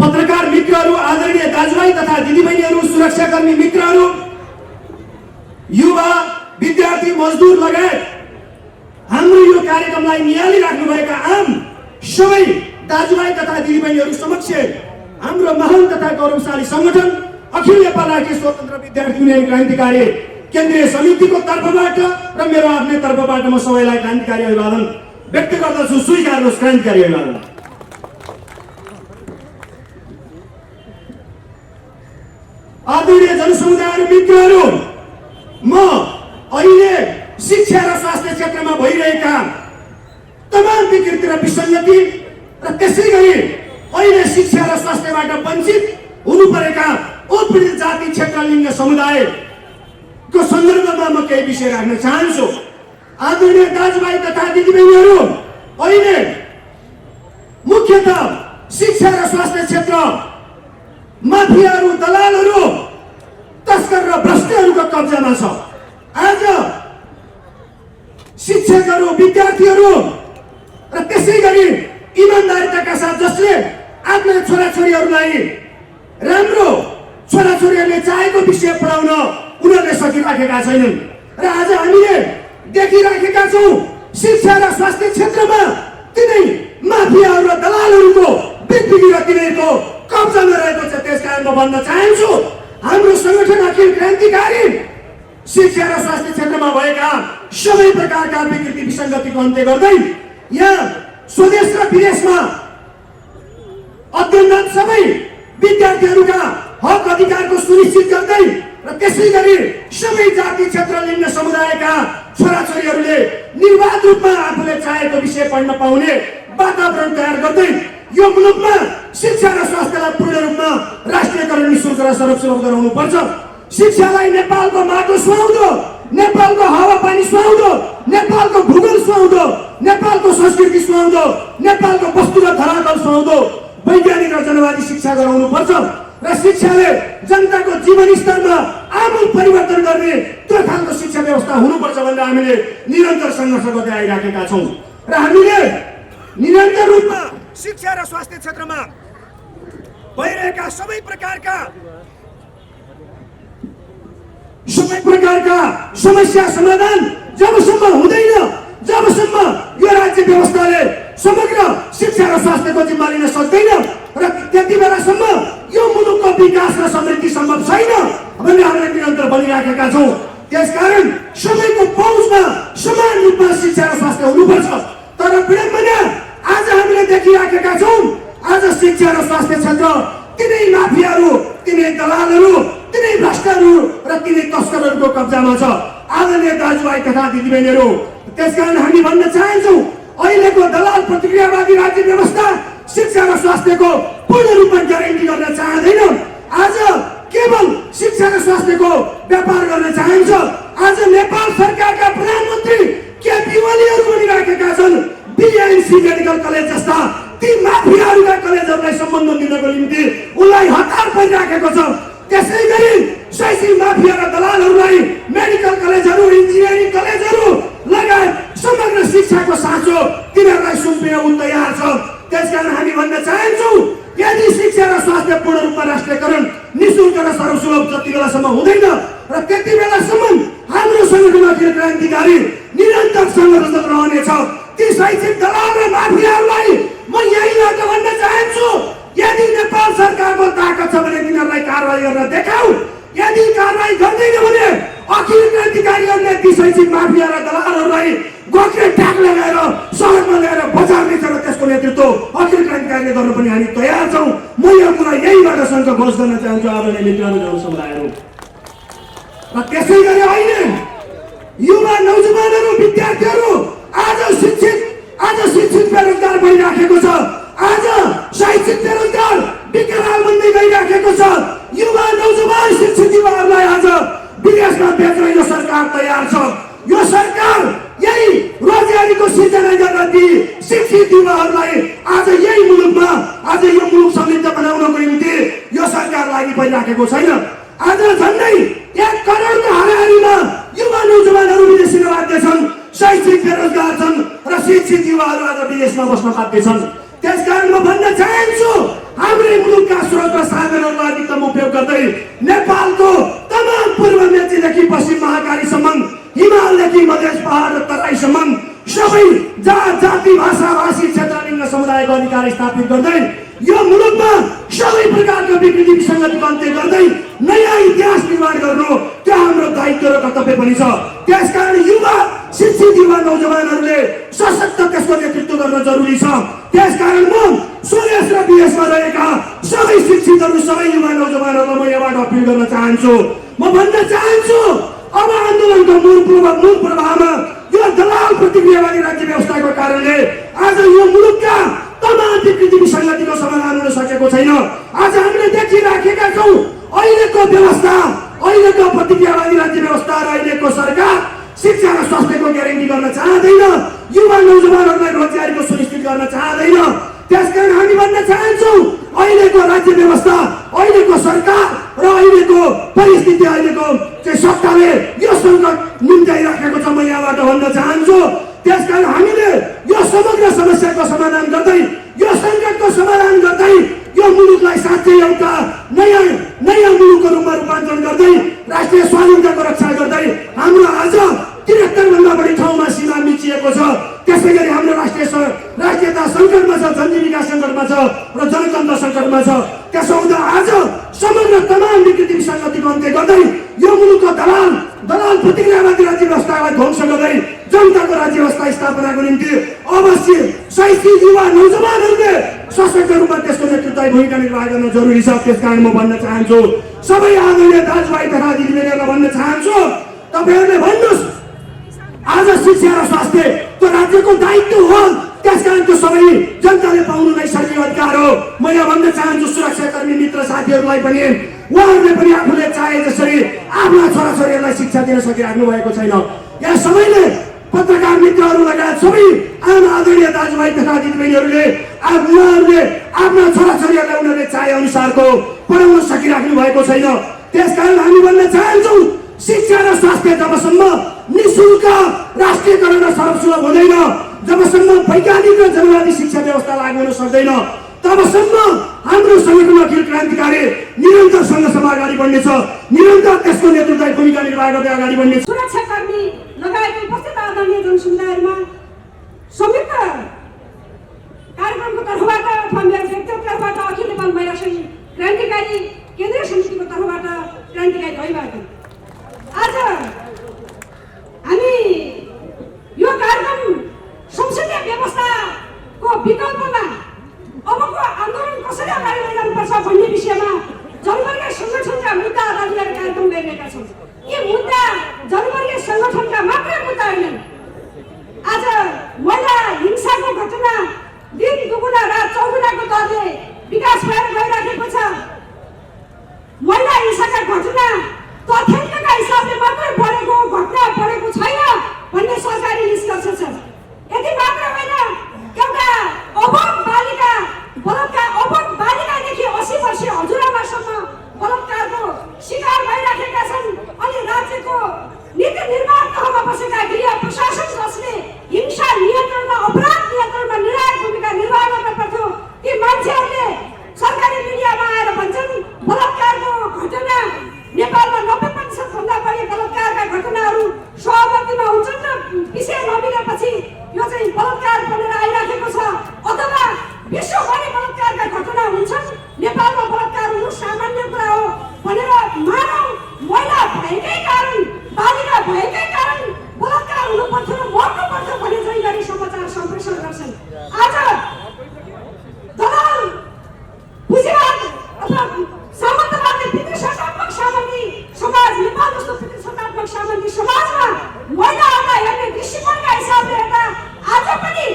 Speaker 6: पत्रकार मित्रहरू, आदरणीय दाजुभाइ तथा दिदीबहिनीहरू, सुरक्षाकर्मी मित्रहरू, युवा, विद्यार्थी, मजदुर लगायत हाम्रो यो कार्यक्रमलाई निहालिराख्नुभएका आम सबै दाजुभाइ तथा दिदीबहिनीहरू समक्ष हाम्रो महान तथा गौरवशाली सङ्गठन अखिल नेपाल राष्ट्रिय स्वतन्त्र विद्यार्थी युनियन क्रान्तिकारी केन्द्रीय समितिको तर्फबाट र मेरो आफ्नै तर्फबाट म सबैलाई क्रान्तिकारी अभिवादन व्यक्त गर्दछु। स्वीकार्नुहोस् क्रान्तिकारी अभिवादन। आदरणीय जनसमुदाय मित्रहरू, म अहिले शिक्षा र स्वास्थ्य क्षेत्रमा भइरहेका तमाम विकृति र विसङ्गति र त्यसै गरी अहिले शिक्षा र स्वास्थ्यबाट वञ्चित हुनु परेका उत्पीडित जाति, क्षेत्र, लिङ्ग, समुदायको सन्दर्भमा म केही विषय राख्न चाहन्छु। आदरणीय दाजुभाइ तथा दिदीबहिनीहरू, अहिले मुख्यतः शिक्षा र स्वास्थ्य क्षेत्र माफियाहरू, दलालहरू, तस्कर र भ्रष्टहरूको कब्जामा छ। आज शिक्षकहरू, विद्यार्थीहरू र त्यसै गरी इमान्दारिताका साथ जसले आफ्ना छोराछोरीहरूलाई राम्रो छोराछोरीहरूले चाहेको विषय पढाउन उनीहरूले सकिराखेका छैनन् र आज हामीले देखिराखेका छौँ शिक्षा र स्वास्थ्य क्षेत्रमा तिनै माफियाहरू र दलालहरूको बिगबिगी र तिनीहरूको कब्जामा रहेको छ। त्यसकारण म भन्न चाहन्छु, हाम्रो सङ्गठन अखिल क्रान्तिकारी शिक्षा र स्वास्थ्य क्षेत्रमा भएका सबै प्रकारका विकृति विसङ्गतिको अन्त्य गर्दै यहाँ स्वदेश र विदेशमा अध्ययनरत सबै विद्यार्थीहरूका हक अधिकारको सुनिश्चित गर्दै र त्यसै गरी सबै जाति, क्षेत्र, लिङ्ग, समुदायका छोराछोरीहरूले निर्वाध रूपमा आफूले चाहेको विषय पढ्न पाउने वातावरण तयार गर्दै यो मुलुकमा शिक्षा र स्वास्थ्यलाई पूर्ण रूपमा राष्ट्रियकरण, निःशुल्क र सर्वसुलभ गराउनु पर्छ। शिक्षालाई नेपालको माटो सुहाउँदो, नेपालको हावापानी सुहाउँदो, नेपालको भूगोल सुहाउँदो, नेपालको संस्कृति सुहाउँदो, नेपालको वस्तुगत धरातल सुहाउँदो वैज्ञानिक र जनवादी शिक्षा गराउनु पर्छ र शिक्षाले जनताको जीवन स्तरमा आमूल परिवर्तन गर्ने त्यो खालको शिक्षा व्यवस्था हुनुपर्छ भनेर हामीले निरन्तर सङ्घर्ष गर्दै आइराखेका छौँ र हामीले निरन्तर रूपमा शिक्षा र स्वास्थ्य क्षेत्रमा भइरहेका सबै प्रकारका समस्या समाधान जबसम्म हुँदैन, जबसम्म यो राज्य व्यवस्थाले समग्र शिक्षा र स्वास्थ्यको जिम्मा लिन सक्दैन र त्यति बेलासम्म यो मुलुकको विकास र समृद्धि सम्भव छैन भन्ने हामीले निरन्तर भनिराखेका छौँ। त्यसकारण सबैको पहुँचमा समान रूपमा शिक्षा र स्वास्थ्य हुनुपर्छ। तर विडम्बना आज हामीले देखिराखेका छौँ, आज शिक्षा र स्वास्थ्य क्षेत्र तिनै माफियाहरू, तिनै दलालहरू, तिनै भ्रष्टहरू र तिनै तस्करहरूको कब्जामा छ। आदरणीय दाजुभाइ तथा दिदीबहिनीहरू, त्यसकारण हामी भन्न चाहन्छौँ अहिलेको दलाल प्रतिक्रियावादी राज्य व्यवस्था शिक्षा र स्वास्थ्यको पूर्ण रूपमा ग्यारेन्टी गर्न चाहँदैन। आज केवल शिक्षा र स्वास्थ्यको व्यापार गर्न चाहन्छ। आज नेपाल सरकारका प्रधानमन्त्री केपी ओलीहरू बनिराखेका छन्। बीएनसी मेडिकल कलेज जस्ता ती माफियाहरूका कलेजहरूलाई सम्बन्धन दिनको निम्ति उनलाई हतार परिराखेको छ। त्यसै गरी शैक्षिक माफिया र दलालहरूलाई मेडिकल कलेजहरू, इन्जिनियरिङ कलेजहरू लगायत समग्र शिक्षाको साँचो तिनीहरूलाई सुम्पिन उ तयार छ। त्यसकारण हामी भन्न चाहन्छौँ यदि शिक्षा र स्वास्थ्य पूर्ण रूपमा राष्ट्रियकरण निःशुल्क र सर्वसुलभ जति बेलासम्म हुँदैन र त्यति बेलासम्म हाम्रो सङ्गठन अखिल क्रान्तिकारी निरन्तर सङ्घर्षरत रहनेछ। ती शैक्षिक दलाल र माफियाहरूलाई म यहीँबाट भन्न चाहन्छु यदि नेपाल सरकारको ताकत छ भने तिनीहरूलाई कारवाही गर्न देखाऊ। यदि कारवाही गर्दैन भने अखिल क्रान्तिकारीहरूले ती शैक्षिक माफिया र दलालहरूलाई गोख्रे ट्याग लगाएर सडकमा ल्याएर बजार्नेछ र त्यसको नेतृत्व अखिल क्रान्तिकारीले गर्न पनि हामी तयार छौँ। म यो कुरा यहीँबाट सङ्घ घोष गर्न चाहन्छु आदरणीय मित्रहरू, जनसमुदायहरू। र त्यसै गरी अहिले युवा नौजवानहरू, विद्यार्थीहरू आज शिक्षित बेरोजगार भइराखेको छ। आज शैक्षिक बेरोजगार विकराल बन्दै गइराखेको छ। युवा नौजवान शिक्षित युवाहरूलाई आज विदेशमा बेच्न यो सरकार तयार छ। यो सरकार यही रोजगारीको सिर्जना गर्न ती शिक्षित युवाहरूलाई आज यही मुलुकमा आज यो मुलुक समृद्ध बनाउनको निम्ति यो सरकार लागि परिराखेको छैन। आज झन्डै 1 करोडको हाराहारीमा युवा नौजवानहरू विदेश जान बाध्य छन्। शैक्षिक बेरोजगार छन् र शिक्षित युवाहरू आज विदेशमा बस्न बाध्य छन्। त्यसकारण म भन्न चाहन्छु हाम्रै मुलुकका स्रोत र साधनहरूलाई अधिकतम उपयोग गर्दै नेपालको तमाम पूर्व मेचीदेखि पश्चिम महाकालीसम्म, हिमालदेखि मधेस पहाड र तराईसम्म सबै जात जाति भाषा भाषी क्षेत्र लिङ्ग समुदायको अधिकार स्थापित गर्दै यो मुलुकमा सबै प्रकारको विकृति विसङ्गतिको अन्त्य गर्दै नयाँ इतिहास निर्माण गर्नु त्यो हाम्रो दायित्व र कर्तव्य पनि छ। त्यसकारण युवा शिक्षित युवा नौजवानहरूले सशक्त त्यसको नेतृत्व गर्न जरुरी छ। त्यसकारण म स्वदेश र विदेशमा रहेका सबै शिक्षितहरू, सबै युवा नौजवानहरूलाई म यहाँबाट अपिल गर्न चाहन्छु। म भन्न चाहन्छु अब आन्दोलनको मूल प्रभावमा यो दलाल प्रतिक्रियावादी राज्य व्यवस्थाको कारणले आज यो मुलुकका तमाम विकृति विसङ्गतिको समाधान हुन सकेको छैन। आज हामीले देखिराखेका छौँ अहिलेको व्यवस्था, अहिलेको प्रतिक्रियावादी राज्य व्यवस्था र अहिलेको सरकार शिक्षा र स्वास्थ्यको ग्यारेन्टी गर्न चाहँदैन। युवा नौजवानहरूलाई रोजगारीको सुनिश्चित गर्न चाहँदैन। त्यसकारण हामी भन्न चाहन्छौँ अहिलेको राज्य व्यवस्था, अहिलेको सरकार र अहिलेको परिस्थिति, अहिलेको सत्ताले यो सङ्कट निम्त्याइराखेको छ। म यहाँबाट भन्न चाहन्छु त्यसकारण हामीले यो समग्र समस्याको समाधान गर्दै, यो सङ्कटको समाधान गर्दै यो मुलुकलाई साँच्चै एउटा नयाँ मुलुकको रूपमा रूपान्तरण गर्दै राष्ट्रिय स्वाधीनताको रक्षा गर्दै हाम्रो आज 73 भन्दा बढी ठाउँमा सीमा मिचिएको छ। त्यसै गरी हाम्रो राष्ट्रियता सङ्कटमा छ, जनजीविका सङ्कटमा छ र जनतन्त्र सङ्कटमा छ। त्यसो हुँदा आज समग्र तमाम विकृति विसङ्गतिको अन्त्य गर्दै यो मुलुकको दलाल प्रतिक्रियावादी राज्य व्यवस्थालाई ध्वंस गर्दै जनताको राज्य व्यवस्था स्थापनाको निम्ति अवश्य शैक्षिक युवा नौजवानहरूले सशक्त रूपमा त्यसको नेतृत्व भूमिका निर्वाह गर्न जरुरी छ। त्यसकारण म भन्न चाहन्छु सबै आदरणीय दाजुभाइ तथा दिदीबहिनीहरूलाई भन्न चाहन्छु तपाईँहरूले भन्नुहोस् आज शिक्षा र स्वास्थ्य त्यो राज्यको दायित्व हो। त्यसकारण त्यो सबै जनताले पाउनु नैसर्गिक अधिकार हो। म यहाँ भन्न चाहन्छु सुरक्षाकर्मी मित्र साथीहरूलाई पनि उहाँहरूले पनि आफूले चाहे जसरी आफ्ना छोराछोरीहरूलाई शिक्षा दिन सकिराख्नु भएको छैन। यहाँ सबैले पत्रकार मित्रहरू लगायत सबै आम आदरणीय दाजुभाइ तथा दिदीबहिनीहरूले उहाँहरूले आफ्ना छोराछोरीहरूलाई उनीहरूले चाहे अनुसारको पढाउन सकिराख्नु भएको छैन। त्यसकारण हामी भन्न चाहन्छौँ शिक्षा र स्वास्थ्य जबसम्म निःशुल्क राष्ट्रियकरण र सर्वसुलभ हुँदैन, जबसम्म वैज्ञानिक र जनवादी शिक्षा व्यवस्था लागू हुन सक्दैन, तबसम्म हाम्रो सङ्गठन अखिल क्रान्तिकारी निरन्तर सङ्घर्षमा अगाडि बढ्नेछ, निरन्तर त्यसको नेतृत्व भूमिका निर्वाह गर्दै अगाडि बढ्नेछ।
Speaker 7: सुरक्षाकर्मी लगायत उपस्थित आदरणीय जनसमुदायमा संयुक्त कार्यक्रमको तर्फबाट अथवा मेरो व्यक्तिगत तर्फबाट अखिल नेपाल महिला सङ्घ क्रान्तिकारी केन्द्रीय समितिको तर्फबाट क्रान्तिकारी भइबाट आज हामी यो कार्यक्रम संसदीय व्यवस्थाको विकल्पमा अबको आन्दोलन कसरी अगाडि लैजानुपर्छ भन्ने विषयमा जनवर्गीय सङ्गठनका मुद्दा आधारित कार्यक्रम गरिरहेका छौँ। यी मुद्दा जनवर्गीय सङ्गठनका मात्रै मुद्दा होइनन्, आज दलाल पुँजीवाद अथवा सामन्तवादले पितृसत्तात्मक सामन्ती समाज नेपाल जस्तो पितृसत्तात्मक सामन्ती समाजमा महिलाहरूलाई हेर्ने दृष्टिकोणका हिसाबले हेर्दा आज पनि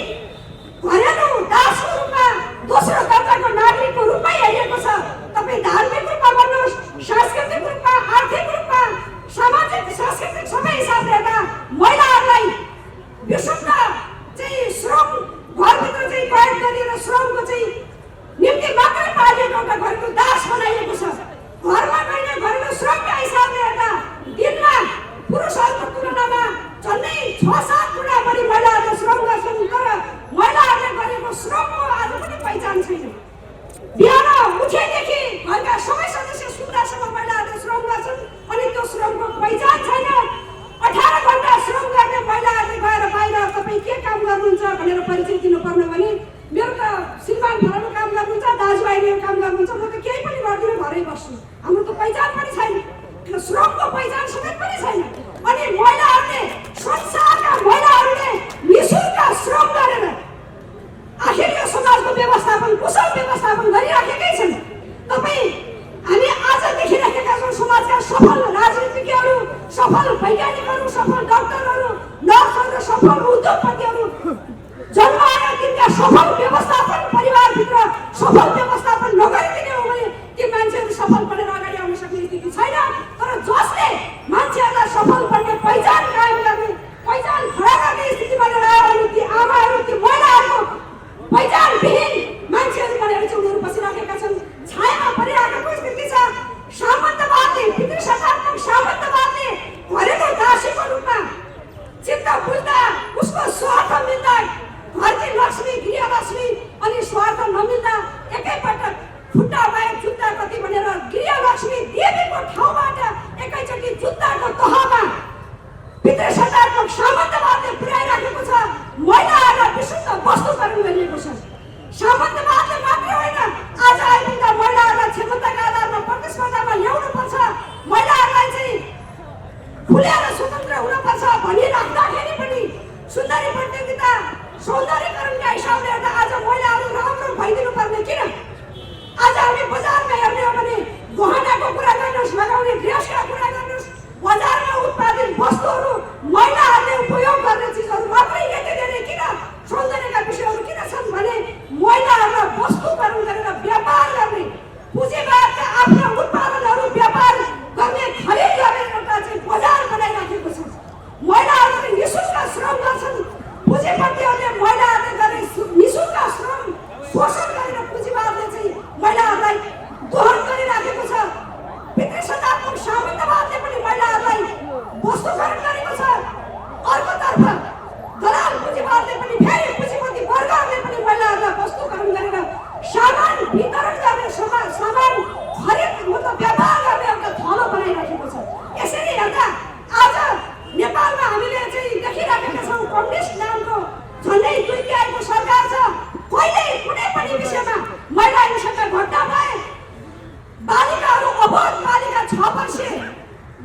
Speaker 7: घरेलु दासको रूपमा दोस्रो दर्जाको नागरिकको रूपमै हेरिएको छ। तपाईँ धार्मिक रूपमा भन्नुहोस्, सांस्कृतिक रूपमा, आर्थिक रूपमा, सामाजिक सांस्कृतिक सबै हिसाबले हेर्दा महिलाहरूलाई विशुद्ध चाहिँ श्रम घरभित्र चाहिँ प्रयोग गरिएर श्रमको चाहिँ निम्ति मात्रै पालिएको एउटा घरको दास बनाइएको छ। घरमा गइने घरेलु श्रमका हिसाबले हेर्दा दिनमा पुरुषहरूको तुलनामा झन्डै 6-7 गुणा बढी महिलाहरूले श्रम गर्छन्, तर महिलाहरूले गरेको श्रमको आज पनि पहिचान छैन। बिहान उठेदेखि घरका सबै सदस्य सुत्दासम्म महिलाहरूले श्रम गर्छन् अनि त्यो श्रमको पहिचान छैन। 18 घण्टा श्रम गर्ने महिलाहरूले गएर बाहिर तपाईँ के काम गर्नुहुन्छ भनेर परिचय दिनुपर्ने भने मेरो त श्रीमान फलानु काम गर्नुहुन्छ, दाजुभाइले काम गर्नुहुन्छ, म त केही पनि गर्दिनँ, घरै बस्छु। हाम्रो त पहिचान पनि छैन, श्रमको पहिचान समेत पनि छैन। अनि महिलाहरूले संसारका महिलाहरूले निःशुल्क श्रम गरेर आखिर यो समाजको व्यवस्थापन कुशल व्यवस्थापन गरिराखेकै छन्। तपाईँ हामी आज देखिराखेका छौँ समाजका सफल राजनीतिज्ञहरू, सफल वैज्ञानिकहरू, सफल डाक्टरहरू, नर्सहरू, सफल उद्योगपतिहरू जन्माएर तिनका सफल व्यवस्थापन परिवारभित्र सफल व्यवस्थापन नगरिदिने हो भने ती मान्छेहरू सफल बनेर अगाडि आउन सक्ने स्थिति छैन। तर जसले मान्छेहरूलाई सफल बन्ने पहिचान कायम गर्ने, पहिचान खडा गर्ने स्थिति बनेर आयो भने ती आमाहरू, ती महिलाहरूको पहिचानविहीन मान्छेहरू बनेर चाहिँ उनीहरू बसिराखेका छन्। छायामा परिराखेको स्थिति छ। सामन्तवादले, पितृसत्तात्मक सामन्तवादले घरेलु दासीको रूपमा चित्त बुझ्दा उसको स्वार्थ मिल्दा घरकी लक्ष्मी, गृहलक्ष्मी अनि स्वार्थ नमिल्दा एकैपटक खुट्टा बाहेक जुत्ता कति भनेर गृहलक्ष्मी देवीको ठाउँबाट एकैचोटि जुत्ताको तहमा पितृसत्तात्मक सामन्तवादले पुर्याइराखेको छ। महिलाहरूलाई विशुद्ध वस्तुकरण गरिएको छ। सामन्तवादले मात्र होइन, आज आइपुग्दा महिलाहरूलाई क्षमताका आधारमा प्रतिस्पर्धामा ल्याउनुपर्छ, महिलाहरूलाई चाहिँ खुलेर स्वतन्त्र हुनुपर्छ भनिराख्दाखेरि पनि सुन्दरी प्रतियोगिता सौन्दर्यकरणका हिसाबले हेर्दा आज महिलाहरू राम्रो भइदिनु पर्ने किन? आज हामी बजारमा हेर्ने हो भने गहनाको कुरा गर्नुहोस्, लगाउने ड्रेसका कुरा गर्नुहोस्, बजारमा उत्पादित वस्तुहरू महिलाहरूले उपयोग गर्ने चिजहरू मात्रै यति धेरै किन? सौन्दर्यका विषयहरू किन छन् भने महिलाहरूलाई वस्तुकरण गरेर व्यापार गर्ने, पुँजीवादका आफ्ना उत्पादनहरू व्यापार गर्ने, खरिद गर्ने एउटा चाहिँ बजार बनाइराखेको छ। महिलाहरूले निःशुल्क श्रम गर्छन्, पुँजीपतिहरूले महिलाहरूले गर्ने निःशुल्क श्रम शोषण गरेर पुँजीवादले चाहिँ महिलाहरूलाई दोहन गरिराखेको छ। पितृसत्तात्मक सामन्तवादले पनि महिलाहरूलाई वस्तुकरण गरेको छ। अर्कोतर्फ दलाल पुँजीवादले पनि फेरि पुँजीपति वर्गहरूले पनि महिलाहरूलाई वस्तुकरण गरेर सामान वितरण गर्ने, सामान खरिद मतलब व्यापार गर्ने एउटा थलो बनाइराखेको छ। यसरी हेर्दा आज नेपालमा हामीले चाहिँ देखिराखेका छौँ कम्युनिस्ट नामको झन्डै 2 तिहाईको सरकार छ। कहिले कुनै पनि विषयमा महिला हिंसाका घटना भए बालिकाहरू, अबोध बालिका 6 वर्षीय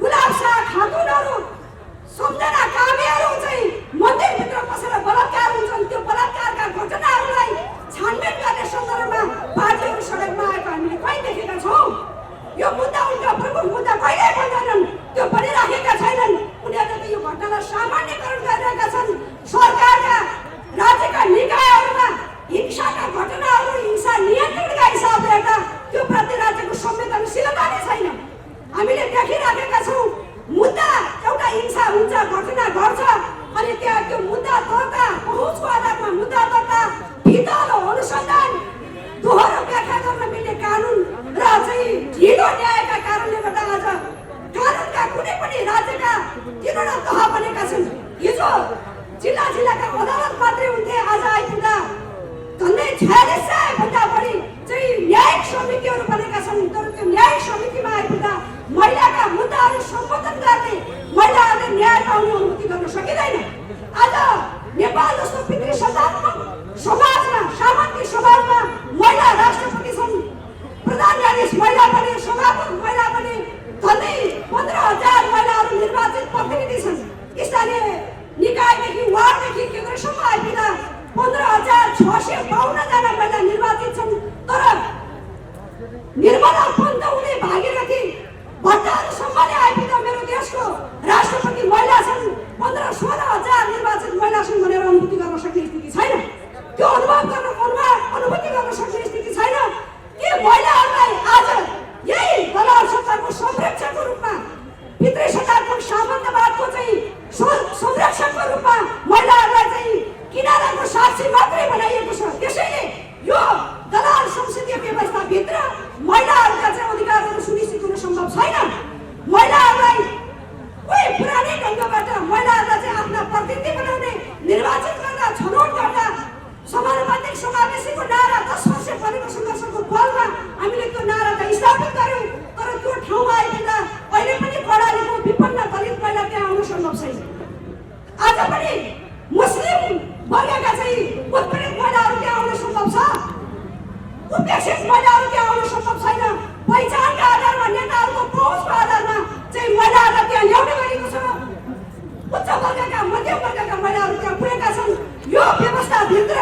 Speaker 7: गुलाब शाह खातुनहरू, सम्झना कामेहरू चाहिँ मन्दिरभित्र पसेर बलात्कार हुन्छन्। त्यो बलात्कारका घटनाहरूलाई छानबिन गर्ने सन्दर्भमा पार्टीहरू सडकमा आएको हामीले कहीँ देखेका छौँ। यो मुद्दा उनका प्रमुख मुद्दा कहिले बन्दैनन्, त्यो बनिराखेका छैनन्। उनीहरूले त यो घटनालाई सामान्यकरण गरिरहेका छन्। सरकारका राज्यका निकायहरूमा हिंसाका घटनाहरू, हिंसा नियन्त्रणका हिसाबले हेर्दा त्यो प्रति राज्यको संवेदनशीलता नै छैन। हामीले देखिराखेका छौँ मुद्दा एउटा हिंसा हुन्छ, घटना घट्छ अनि त्यहाँ त्यो मुद्दा दर्ता, पहुँचको आधारमा मुद्दा दर्ता, भित्तालो अनुसन्धान, दोहोरो व्याख्या गर्न मिल्ने कानुन र चाहिँ ढिलो न्यायका कारणले गर्दा आज कानुनका कुनै पनि राज्यका 3वटा तह बनेका छन्। हिजो जिल्लाका अदालत मात्रै हुन्थे, आज आइपुग्दा झन्डै 4600 भन्दा बढी चाहिँ न्यायिक समितिहरू बनेका छन्। तर त्यो न्यायिक समितिमा आइपुग्दा महिलाका मुद्दाहरू सम्बोधन गर्ने, महिलाहरूले न्याय पाउने अनुमति गर्न सकिँदैन। आज नेपाल जस्तो पितृसत्तात्मक समाजमा, सामन्ती समाजमा महिला राष्ट्रपति छन्, प्रधान न्यायाधीश महिला बने, सभामुख महिला बने, झन्डै 15,000 महिलाहरू निर्वाचित प्रतिनिधि छन्। स्थानीय निकायदेखि वार्डदेखि केन्द्रसम्म आइपुग्दा 15,000 652 जना महिला निर्वाचित छन्। तर निर्मला पन्त हुने भागीरथी भट्टहरूसम्मले आइपुग्दा मेरो देशको राष्ट्रपति महिला छन्, 15-16 हजार निर्वाचित महिला छन् भनेर अनुभूति गर्न सक्ने स्थिति छैन। त्यो अनुभूति गर्न सक्ने स्थिति छैन कि महिलाहरूलाई आज यही दलाल सत्ताको संरक्षकको रूपमा, भित्री सत्तात्मक सामन्तवादको चाहिँ संरक्षकको रूपमा महिलाहरूलाई चाहिँ किनाराको साक्षी मात्रै बनाइएको छ। त्यसैले यो दलाल संसदीय व्यवस्थाभित्र महिलाहरूका चाहिँ अधिकारहरू सुनिश्चित हुन सम्भव छैन। महिलाहरूलाई कोही पुरानै ढङ्गबाट महिलाहरूलाई चाहिँ आफ्ना प्रतिनिधि बनाउने, निर्वाचित गर्दा, छनौट गर्दा समानुपातिक समावेशीको नारा 10 वर्ष परेको सङ्घर्षको बलमा हामीले त्यो नारा त स्थापित गर्यौँ। तर त्यो ठाउँमा आइपुग्दा अहिले पनि प्रणालीको विपन्न दलित महिला त्यहाँ आउन सम्भव छैन। आज पनि मुस्लिम वर्गका चाहिँ उत्पीडित महिलाहरू त्यहाँ आउन सम्भव छ, उपेक्षित महिलाहरू त्यहाँ आउन सम्भव छैन। पहिचानका आधारमा, नेताहरूको पहुँचको आधारमा चाहिँ महिलाहरूलाई त्यहाँ ल्याउने गरेको छ। उच्च वर्गका, मध्यम वर्गका महिलाहरू त्यहाँ पुगेका छन्। यो व्यवस्थाभित्र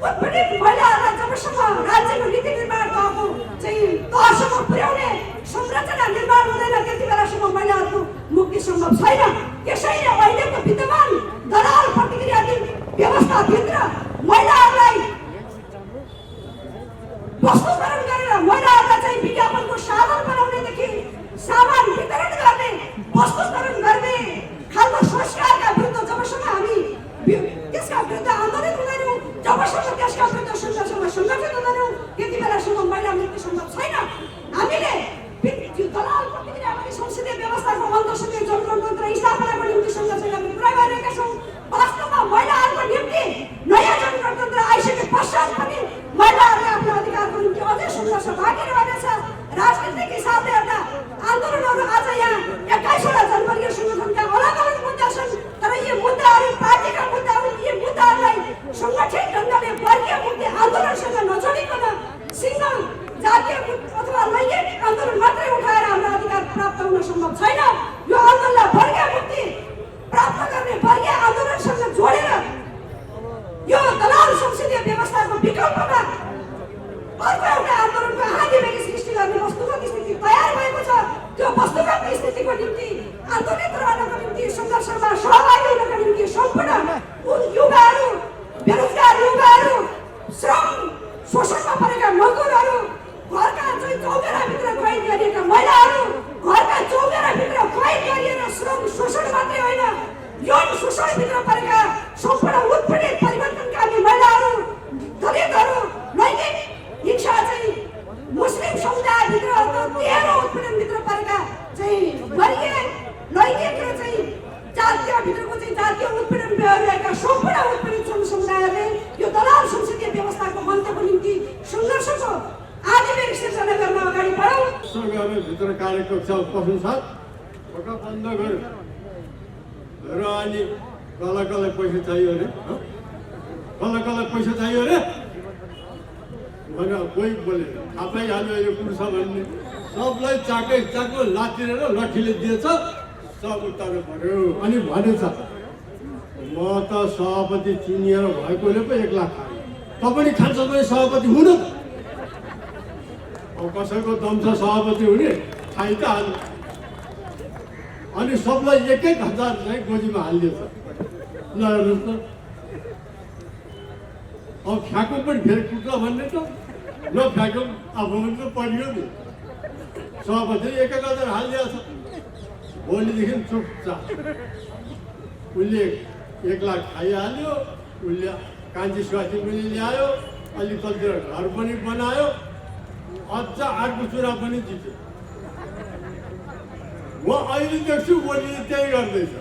Speaker 7: उत्पीडित महिलाहरूलाई जबसम्म राज्यको नीति निर्माण तहको चाहिँ तहसम्म पुर्याउने संरचना निर्माण हुँदैन त्यति बेलासम्म महिलाहरूको मुक्ति सम्भव छैन। त्यसैले अहिलेको विद्यमान दलाल प्रतिक्रियात्मक व्यवस्थाभित्र महिलाहरूलाई वस्तुकरण गरेर महिलाहरूलाई चाहिँ विज्ञापनको साधन बनाउनेदेखि सामान वितरण गर्ने, वस्तुकरण गर्ने खालको संस्कारका विरुद्ध जबसम्म हामी त्यसका विरुद्ध आन्दोलित हुँदैनौँ, जबसम्म त्यसका विरुद्ध सङ्घर्षमा सङ्गठित हुँदैनौँ त्यति बेलासम्म महिला मुक्ति सम्भव छैन। हामीले दलाल प्रतिक्रियावादी संसदीय व्यवस्थाको अन्तसँगै जनगणतन्त्र स्थापनाको निम्ति सङ्घर्ष गर्ने कुरा गरिरहेका छौँ। वास्तवमा महिलाहरूको निम्ति नयाँ जनगणतन्त्र आइसके पश्चात पनि महिलाहरूले आफ्नो अधिकारको निम्ति अझै सङ्घर्ष बाँकी रहनेछ। राजनीतिक हिसाबले हेर्दा आन्दोलनहरू आज यहाँ 21वटा जनवर्गीय सङ्गठनका अलग अलग मुद्दा छन्। तर यी मुद्दाहरू पार्टीका मुद्दा हुन्। यी मुद्दाहरूलाई सङ्गठित ढङ्गले वर्गीय मुक्ति आन्दोलनसँग नजोडिकन सिङ्गल जातीय अथवा लैङ्गिक आन्दोलन मात्रै उठाएर हाम्रो अधिकार प्राप्त हुन सम्भव छैन। यो आन्दोलनलाई वर्गीय मुक्ति प्राप्त गर्ने वर्गीय आन्दोलनसँग जोडेर यो दलाल संसदीय व्यवस्थाको विकल्पमा अर्को एउटा आन्दोलनको आँधीबेरी सृष्टि गर्ने वस्तुगत स्थिति तयार भएको छ। त्यो वस्तुगत स्थितिको निम्ति आन्दोलित रहनको निम्ति सङ्घर्षमा सहभागी हुनका निम्ति सम्पूर्ण युवाहरू, बेरोजगार युवाहरू, श्रम शोषणमा परेका मजदुरहरू, घरका चाहिँ चौघराभित्र कैद गरिएका महिलाहरू, घरका चौघराभित्र कैद गरिएर श्रम शोषण मात्रै होइन यौन शोषणभित्र परेका सम्पूर्ण उत्पीडित परिवर्तनकामी महिलाहरू, दलितहरू, लैङ्गिक हिंसा चाहिँ मुस्लिम समुदायभित्र 13 उत्पीडनभित्र परेका चाहिँ वर्गीय, लैङ्गिक र चाहिँ जातीयभित्रको चाहिँ जातीय उत्पीडन भइरहेका सम्पूर्ण उत्पीडित समुदायहरूले यो दलाल संसदीय व्यवस्थाको अन्त्यको निम्ति सङ्घर्षको आँधीबेरी सिर्जना गर्न अगाडि बढौँ।
Speaker 5: भित्र कार्यकक्षा पस्नु साथ बन्द गर्यो र अनि कसलाई पैसा चाहियो अरे, कसलाई पैसा चाहियो अरे भनेर कोही बोले थाहा पाइहाल्यो यो कुरो छ भन्ने। सबलाई चाको लातिरेर लठीले दिएछ, सब उत्तानो पर्यो। अनि भनेछ म त सभापति चिनिएर भएकोले पो 1 लाख खाएँ, तपाईँ खान्छ भने सभापति हुनु त। अब कसैको दम छ सभापति हुने, खाइ त हाल्नु। अनि सबलाई 1-1 हजार चाहिँ गोजीमा हालिदिएछ। ल हेर्नुहोस् त, अब फ्याँको पनि फेरि कुट्ला भन्ने त नफ्याँको आफू पनि त पढ्यो नि। सभापतिले 1-1 हजार हालिदिएछ। भोलिदेखि चुपचाप उसले 1 लाख खाइहाल्यो, उसले कान्छी स्वास्थ्य पनि ल्यायो, अलि कतिवटा घर पनि बनायो, अझ अर्को चुनाव पनि जित्यो। म अहिले देख्छु ओलीले त्यही गर्दैछ।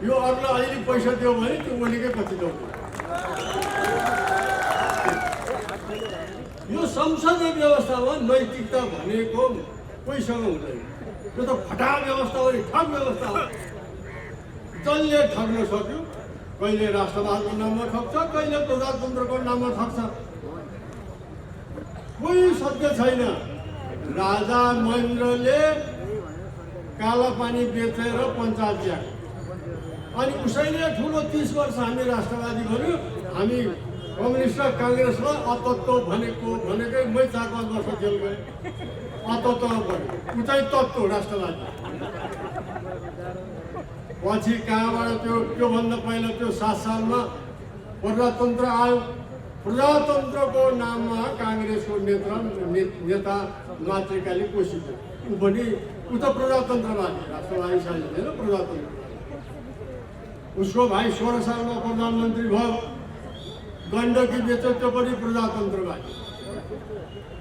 Speaker 5: यो अरूलाई अहिले पैसा दियो भने त्यो ओलीकै पछि दौड्छ। यो संसदीय व्यवस्थामा नैतिकता भनेको कोहीसँग हुँदैन। यो त फटा व्यवस्था हो, ठग व्यवस्था हो। जसले ठग्न सक्यो, कहिले राष्ट्रवादको नाममा ठग्छ, कहिले प्रजातन्त्रको नाममा ठग्छ। कोही सत्य छैन। राजा महेन्द्रले काला पानी बेचेर पञ्चायत ल्याएको, अनि उसैले ठुलो 30 वर्ष हामी राष्ट्रवादी भन्यो, हामी कम्युनिस्ट र काङ्ग्रेसलाई अतत्व भनेकै मै 4-5 वर्ष जेल गएँ अतत्वमा पऱ्यो ऊ चाहिँ तत्त्व राष्ट्रवादी पछि कहाँबाट त्योभन्दा पहिला त्यो 7 सालमा प्रजातन्त्र आयो प्रजातन्त्रको नाममा काङ्ग्रेसको नेता मातृकाले कोसिस ऊ पनि ऊ त प्रजातन्त्रवादी राष्ट्रवादी शासन होइन प्रजातन्त्र उसको भाइ 16 सालमा प्रधानमन्त्री भयो गण्डकी बेच्यो त्यो पनि प्रजातन्त्रवादी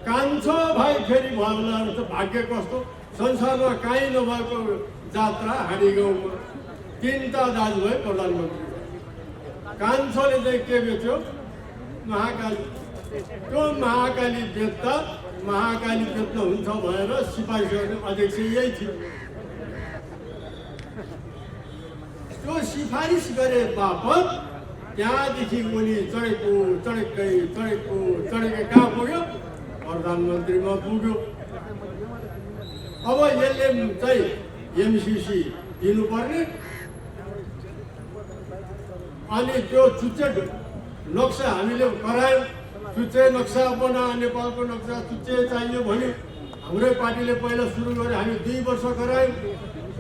Speaker 5: कान्छो भाइ फेरि भयो होला त भाग्य कस्तो संसारमा काहीँ नभएको जात्रा हाँडी गाउँमा 3टा दाजुभाइ प्रधानमन्त्री कान्छोले चाहिँ के बेच्यो महाकाली त्यो महाकाली बेच्दा महाकाली बेच्न हुन्छ भनेर सिफारिस गर्ने अध्यक्ष यही थियो त्यो सिफारिस गरे बापत त्यहाँदेखि उनी चढेकै कहाँ पुग्यो प्रधानमन्त्रीमा पुग्यो अब यसले चाहिँ एमसिसी दिनुपर्ने अनि त्यो चुच्चे नक्सा हामीले करायौँ चुच्चे नक्सा बना नेपालको नक्सा चुच्चे चाहियो भन्यो हाम्रै पार्टीले पहिला सुरु गरे हामी 2 वर्ष करायौँ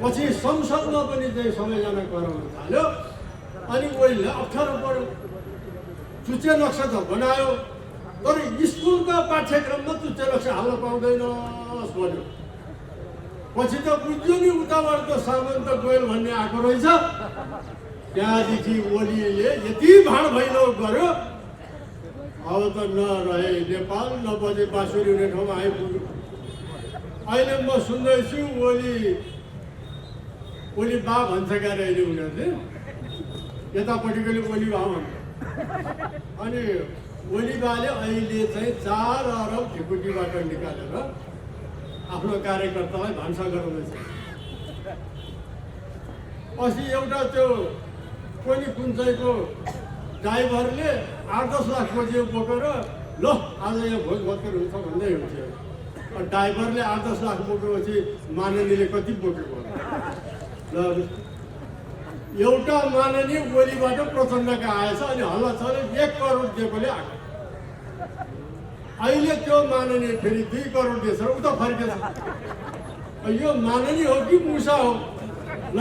Speaker 5: पछि संसदमा पनि चाहिँ सबैजना कराउन थाल्यो अनि उहिले अप्ठ्यारो पर्यो चुच्चे नक्सा त बनायो तर स्कुलका पाठ्यक्रममा चुच्चे नक्सा हाल्न पाउँदैनस् भन्यो पछि त बुझ्यो नि उताबाट त सामन्त गोयल भन्ने आएको रहेछ त्यहाँदेखि ओलीले यति भाँड भैलो गर्यो अब त नरहे नेपाल नबजे बाँसुरी हुने ठाउँमा आइपुग्यो अहिले म सुन्दैछु ओली बा भन्छ क्यारे अहिले उनीहरूले यतापट्टिकोले ओली बा भन्छ अनि ओली बाले अहिले चाहिँ 4 अरब ढिकुटीबाट निकालेर आफ्नो कार्यकर्तालाई भान्सा गराउँदैछ अस्ति एउटा त्यो कोनी कुन चाहिँको ड्राइभरले 8-10 लाख खोजेर बोकेर ल आज यहाँ भोज भत्केर हुन्छ भन्दै हुन्थ्यो ड्राइभरले 8-10 लाख बोकेपछि माननीयले कति बोकेको ल एउटा माननीय ओलीबाट प्रचण्डका आएछ अनि हल्ला चल्यो 1 करोड दिएकोले आएको अहिले त्यो माननीय फेरि 2 करोड दिएछ उता फर्केछ यो माननीय हो कि मुसा हो ल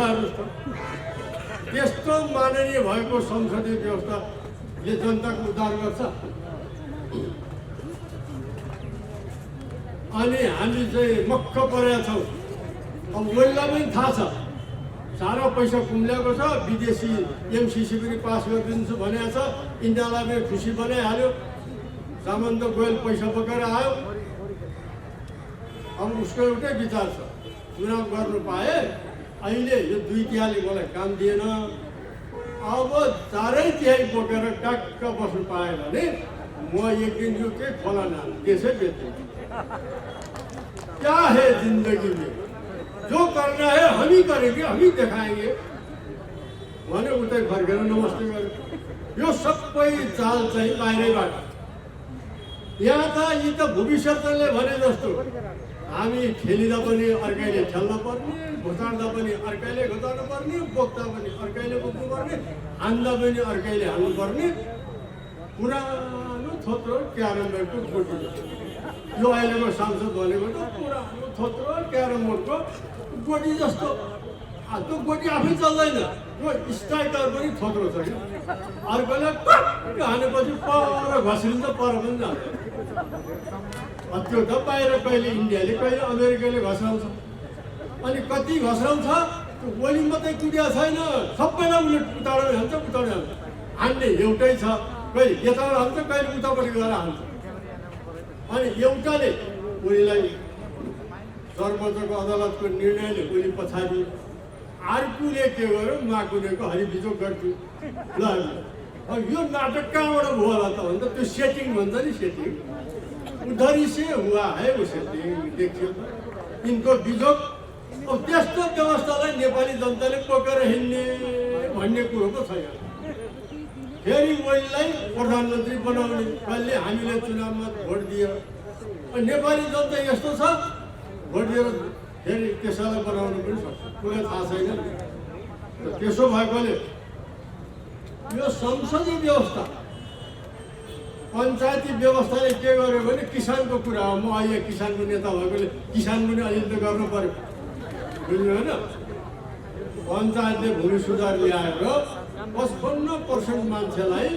Speaker 5: त्यस्तो माननीय भएको संसदीय व्यवस्थाले जनताको उद्धार गर्छ अनि हामी चाहिँ मक्ख परेका छौँ अब ओलीलाई पनि थाहा छ सारा पैसा कुम्ल्याएको छ विदेशी एमसिसी पनि पास गरिदिन्छु भनेको छ इन्डियालाई पनि खुसी बनाइहाल्यो सामन्त गोयल पैसा बोकेर आयो अब उसको एउटै विचार छ चुनाव गर्नु पाए अहिले यो 2 तिहाईले मलाई काम दिएन अब 4 तिहाई बोकेर टक्क बस्नु पाएँ भने म एक दिन यो के खोला नाल त्यसै बेच्दिन्छु क्या है जिन्दगी में जो करना है हम ही करेंगे हम ही दिखाएंगे भने उतै फर्केर नमस्ते गर्यो यो सबै चाल चाहिँ बाहिरैबाट यहाँ त यी त भविष्यले भने जस्तो हामी खेलिँदा पनि अर्कैले खेल्न पर्ने घोचाड्दा पनि अर्कैले घोचाड्नु पर्ने बोक्दा पनि अर्कैले बोक्नु पर्ने हान्दा पनि अर्कैले हाल्नु पर्ने पुरानो थोत्रो क्यारम बोर्डको गोटी यो अहिलेको सांसद भनेको त पुरानो थोत्रो क्यारम बोर्डको गोटी जस्तो त्यो गोटी आफै चल्दैन त्यो स्ट्राइकर पनि थोत्रो छ कि अर्कोले हानेपछि पर घस्रिन्छ पर पनि जान्छ त्यो त बाहिर कहिले इन्डियाले कहिले अमेरिकाले घस्राउँछ अनि कति घस्राउँछ ओली मात्रै कुदिया छैन सबैलाई उसले उताडेर हान्छ हान्ने एउटै छ कहिले यताबाट हान्छ कहिले उतापट्टि गएर हान्छ अनि एउटाले ओलीलाई सर्वोच्चको अदालतको निर्णयले ओली पछाडि अर्कोले के गर्यो माकुनेको हरिबिजोग गर्छु ल यो नाटक कहाँबाट भयो होला त भन्दा त्यो सेटिङ भन्छ नि सेटिङ उधर से हुआ है उसे देखियो इनको बिजोग अब त्यस्तो व्यवस्थालाई नेपाली जनताले बोकेर हिँड्ने भन्ने कुरो पो छैन फेरि ओलीलाई प्रधानमन्त्री बनाउने कहिले हामीले चुनावमा भोट दियो नेपाली जनता यस्तो छ भोट दिएर फेरि त्यसैलाई बनाउनु पनि सक्छ कुनै थाहा छैन त्यसो भएकोले यो संसदीय व्यवस्था पञ्चायती व्यवस्थाले के गर्यो भने किसानको कुरा हो। म अहिले किसानको नेता भएकोले किसान पनि अहिले त गर्नु पर्यो, बुझ्नु होइन? पञ्चायतले भूमि सुधार ल्याएर 55% मान्छेलाई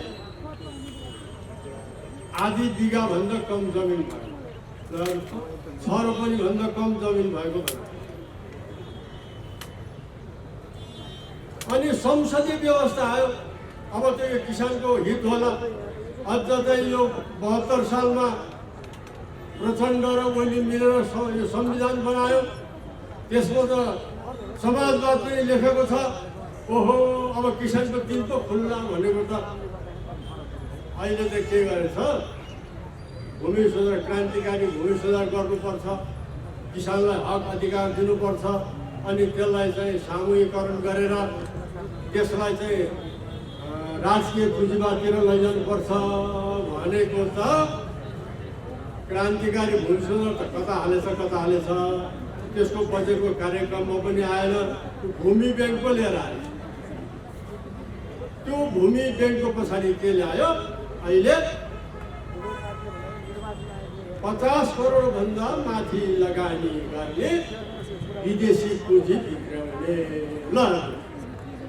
Speaker 5: आधी बिघाभन्दा कम जमिन भयो, 6 रोपनीभन्दा कम जमिन भएको भयो। अनि संसदीय व्यवस्था आयो। अब त यो किसानको हित होला। अझ चाहिँ यो 72 सालमा प्रचण्ड र ओली मिलेर यो संविधान बनायो। त्यसमा त समाजवाद पनि लेखेको छ। ओहो, अब किसानको दिल पो खुल्ला भनेको त अहिले त के गरेछ? भूमि सुधार, क्रान्तिकारी भूमि सुधार गर्नुपर्छ, किसानलाई हक अधिकार दिनुपर्छ, अनि त्यसलाई चाहिँ सामूहिकरण गरेर त्यसलाई चाहिँ राजकीय पुँजीवादतिर लैजानुपर्छ भनेको त क्रान्तिकारी भूमि सुधार त कता हालेछ। त्यसको बजेटको कार्यक्रममा पनि आएन। भूमि ब्याङ्क पो लिएर आयो। त्यो भूमि ब्याङ्कको पछाडि के ल्यायो? अहिले 50 करोडभन्दा माथि लगानी गर्ने विदेशी पुँजी भित्राउने। ल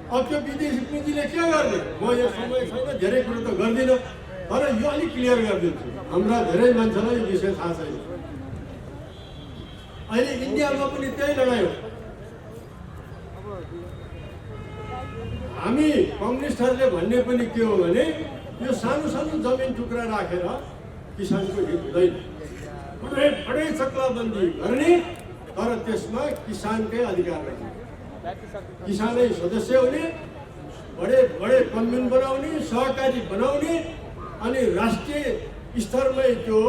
Speaker 5: अब त्यो विदेशी पुँजीले के गर्ने? म यो समय छैन, धेरै कुरो त गर्दिनँ, तर यो अलिक क्लियर गरिदिन्छु। हाम्रा धेरै मान्छेलाई यो विषय थाहा छैन। अहिले इन्डियामा पनि त्यही लडाइँ हो। हामी कम्युनिस्टहरूले भन्ने पनि के हो भने यो सानो सानो जमिन टुक्रा राखेर किसानको हित हुँदैन। बडे चक्लाबन्दी गर्ने, तर त्यसमा किसानकै अधिकार राख्ने, किसानै सदस्य हुने, बडे कम्युन बनाउने, सहकारी बनाउने, अनि राष्ट्रिय स्तरमै त्यो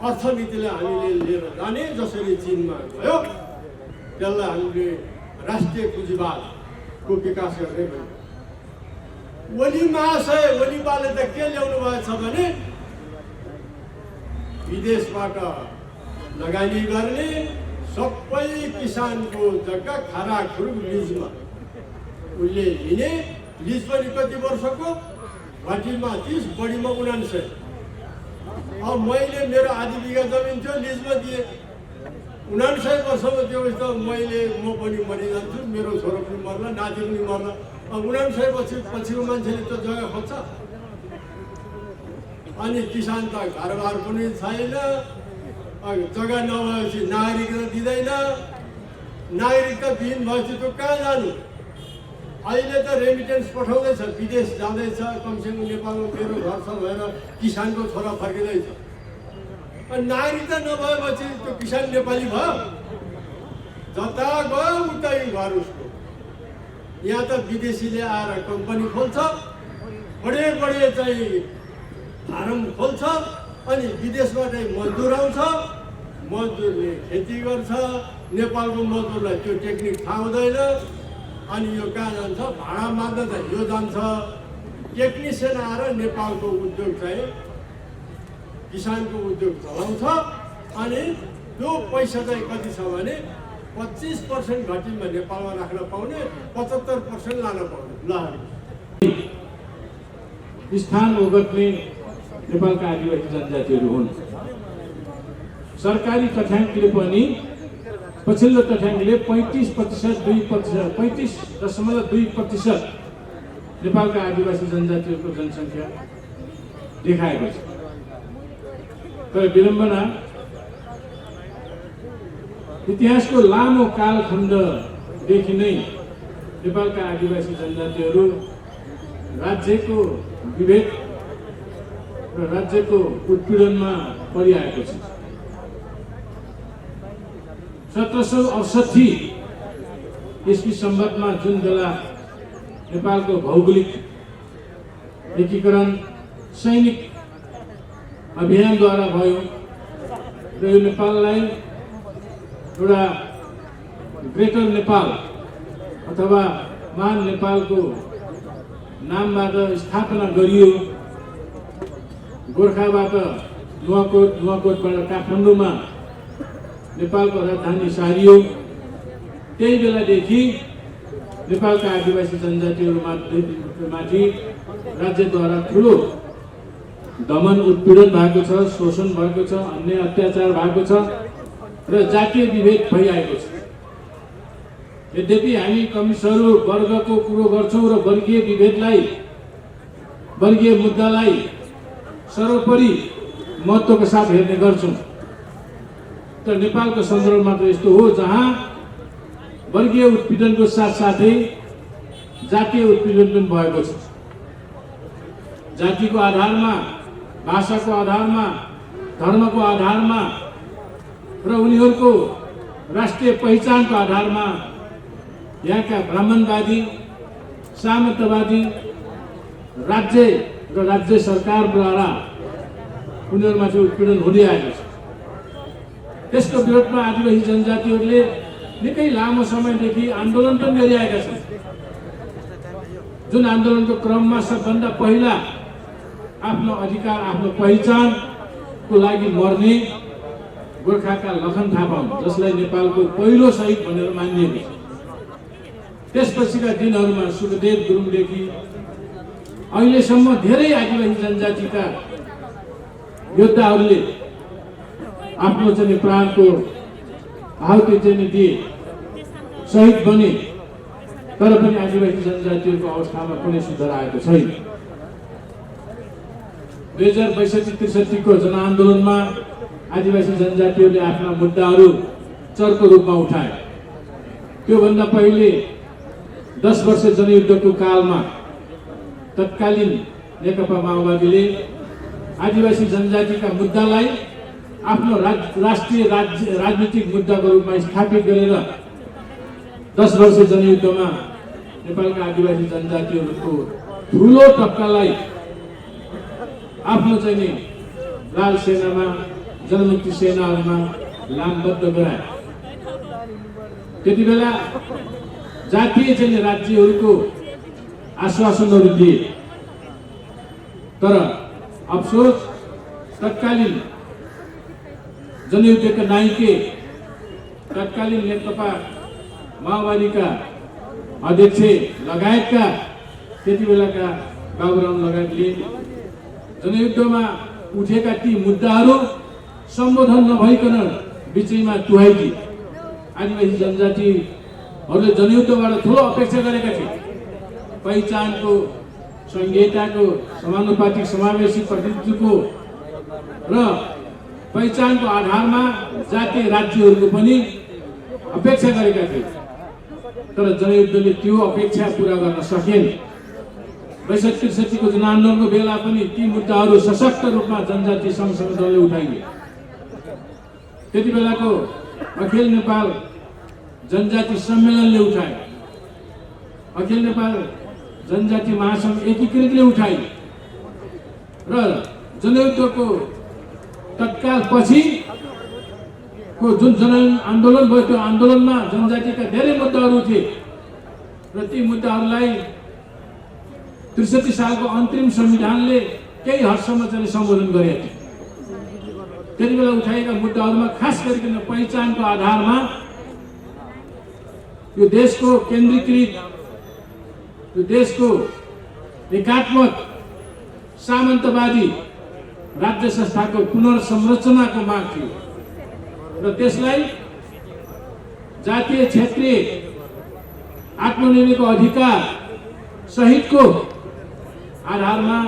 Speaker 5: अर्थनीतिलाई हामीले लिएर जाने। जसरी चीनमा भयो त्यसलाई हामीले राष्ट्रिय पुँजीवादको विकास गर्ने भयो। ओली महाशय ओलीबाले त के ल्याउनु भएछ भने विदेशबाट लगानी गर्ने सबै किसानको जग्गा खाराखुरुक लिजमा उसले लिने। लिज पनि कति वर्षको? घटीमा 30, बढीमा 99। अब मैले मेरो आधी बिघा जमिन थियो, लिजमा दिएँ। 99 वर्षमा दिएपछि त म पनि मरिजान्छु, मेरो छोरो पनि मर्ला, नाति पनि मर्ला। अब 99 पछिको मान्छेले त जग्गा खोज्छ। अनि किसान त घरबार पनि छैन, जग्गा नभएपछि नागरिकता दिँदैन, नागरिकता विहीन भएपछि त कहाँ जानु? अहिले त रेमिटेन्स पठाउँदैछ, विदेश जाँदैछ। कमसेकम नेपालमा मेरो घर छ भएर किसानको छोरा फर्किँदैछ। अनि नागरिकता नभएपछि त्यो किसान नेपाली भयो, जता गयो उतै घर उसको। यहाँ त विदेशीले आएर कम्पनी खोल्छ, बडे चाहिँ फारम खोल्छ, अनि विदेशबाटै मजदुर आउँछ, मजदुरले खेती गर्छ। नेपालको मजदुरलाई त्यो टेक्निक थाहा हुँदैन। अनि यो कहाँ जान्छ? भाडा माग्दा त यो जान्छ। टेक्निसियन आएर नेपालको उद्योग चाहिँ किसानको उद्योग चलाउँछ। अनि त्यो पैसा चाहिँ कति छ भने 25% घटीमा नेपालमा राख्न पाउने, 75% लान पाउने। ल
Speaker 8: स्थान ओगट्ने नेपालका आदिवासी जनजातिहरू हुन्। सरकारी तथ्याङ्कले पनि पछिल्लो तथ्याङ्कले 35.2% नेपालका आदिवासी जनजातिहरूको जनसङ्ख्या देखाएको छ। तर विडम्बना, इतिहासको लामो कालखण्डदेखि नै नेपालका आदिवासी जनजातिहरू राज्यको विभेद र राज्यको उत्पीडनमा परिआएको छ। 1768 ईस्वी सम्वतमा जुन बेला नेपालको भौगोलिक एकीकरण सैनिक अभियानद्वारा भयो र यो नेपाललाई एउटा ग्रेटर नेपाल अथवा महान नेपालको नामबाट स्थापना गरियो। गोर्खाबाट नुवाकोटबाट काठमाडौँमा नेपालको राजधानी सारियो। त्यही बेलादेखि नेपालका आदिवासी जनजातिहरूमाथि राज्यद्वारा ठुलो दमन उत्पीडन भएको छ, शोषण भएको छ, अन्य अत्याचार भएको छ र जातीय विभेद भइआएको छ। यद्यपि हामी कम्युनिस्टहरू वर्गको कुरो गर्छौँ र वर्गीय विभेदलाई, वर्गीय मुद्दालाई सर्वोपरि महत्त्वका साथ हेर्ने गर्छौँ, तर नेपालको सन्दर्भमा त यस्तो हो जहाँ वर्गीय उत्पीडनको साथसाथै जातीय उत्पीडन पनि भएको छ। जातिको आधारमा, भाषाको आधारमा, धर्मको आधारमा र उनीहरूको राष्ट्रिय पहिचानको आधारमा यहाँका ब्राह्मणवादी, सामन्तवादी राज्य र राज्य सरकारद्वारा उनीहरूमाथि उत्पीडन हुँदै आएको छ। त्यसको विरोधमा आदिवासी जनजातिहरूले निकै लामो समयदेखि आन्दोलन पनि गरिरहेका छन्, जुन आन्दोलनको क्रममा सबभन्दा पहिला आफ्नो अधिकार, आफ्नो पहिचानको लागि मर्ने गोर्खाका लखन थापा हुन्, जसलाई नेपालको पहिलो शहीद भनेर मानिएको छ। त्यसपछिका दिनहरूमा सुखदेव गुरुङदेखि अहिलेसम्म धेरै आदिवासी जनजातिका योद्धाहरूले आफ्नो चाहिँ प्राणको आहुति चाहिँ दिए, शहीद बने, तर पनि आदिवासी जनजातिहरूको अवस्थामा कुनै सुधार आएको छैन। 2062-63 को जनआन्दोलनमा आदिवासी जनजातिहरूले आफ्ना मुद्दाहरू चर्को रूपमा उठाए। त्योभन्दा पहिले 10 वर्ष जनयुद्धको कालमा तत्कालीन नेकपा माओवादीले आदिवासी जनजातिका मुद्दालाई आफ्नो राष्ट्रिय राजनीतिक मुद्दाको रूपमा स्थापित गरेर 10 वर्ष जनयुद्धमा नेपालका आदिवासी जनजातिहरूको ठुलो तबकालाई आफ्नो चाहिँ नि लाल सेनामा, जनमुक्ति सेनाहरूमा लामबद्ध गराए। त्यति बेला जातीय चाहिँ राज्यहरूको आश्वासनहरू दिए, तर अफसोस तत्कालीन जनयुद्धका नायके, तत्कालीन नेकपा माओवादीका अध्यक्ष लगायतका त्यति बेलाका बाबुराम लगायतले जनयुद्धमा उठेका ती मुद्दाहरू सम्बोधन नभइकन बिचैमा तुहाइदिए। आदिवासी जनजातिहरूले जनयुद्धबाट ठुलो अपेक्षा गरेका थिए, पहिचानको, संहिताको, समानुपातिक समावेशी प्रतिनिधित्वको र पहिचानको आधारमा जातीय राज्यहरूको पनि अपेक्षा गरेका थिए, तर जनयुद्धले त्यो अपेक्षा पूरा गर्न सकेन। 62-63 को जनआन्दोलनको बेला पनि ती मुद्दाहरू सशक्त रूपमा जनजाति सङ्घ संगठनले उठाइए। त्यति बेलाको अखिल नेपाल जनजाति सम्मेलनले उठाए, अखिल नेपाल जनजाति महासङ्घ एकीकृतले उठाए र जनयुद्धको तत्काल पछि को जुन जनआन्दोलन भयो त्यो आन्दोलनमा जनजातिका धेरै मुद्दाहरू थिए र ती मुद्दाहरूलाई 63 सालको अन्तरिम संविधानले केही हदसम्म चाहिँ सम्बोधन गरेको थियो। त्यति बेला उठाएका मुद्दाहरूमा खास गरिकन पहिचानको आधारमा यो देशको केन्द्रीकृत, यो देशको एकात्मक सामन्तवादी राज्य संस्थाको पुनर्संरचनाको माग थियो र त्यसलाई जातीय क्षेत्रीय आत्मनिर्णयको अधिकार सहितको आधारमा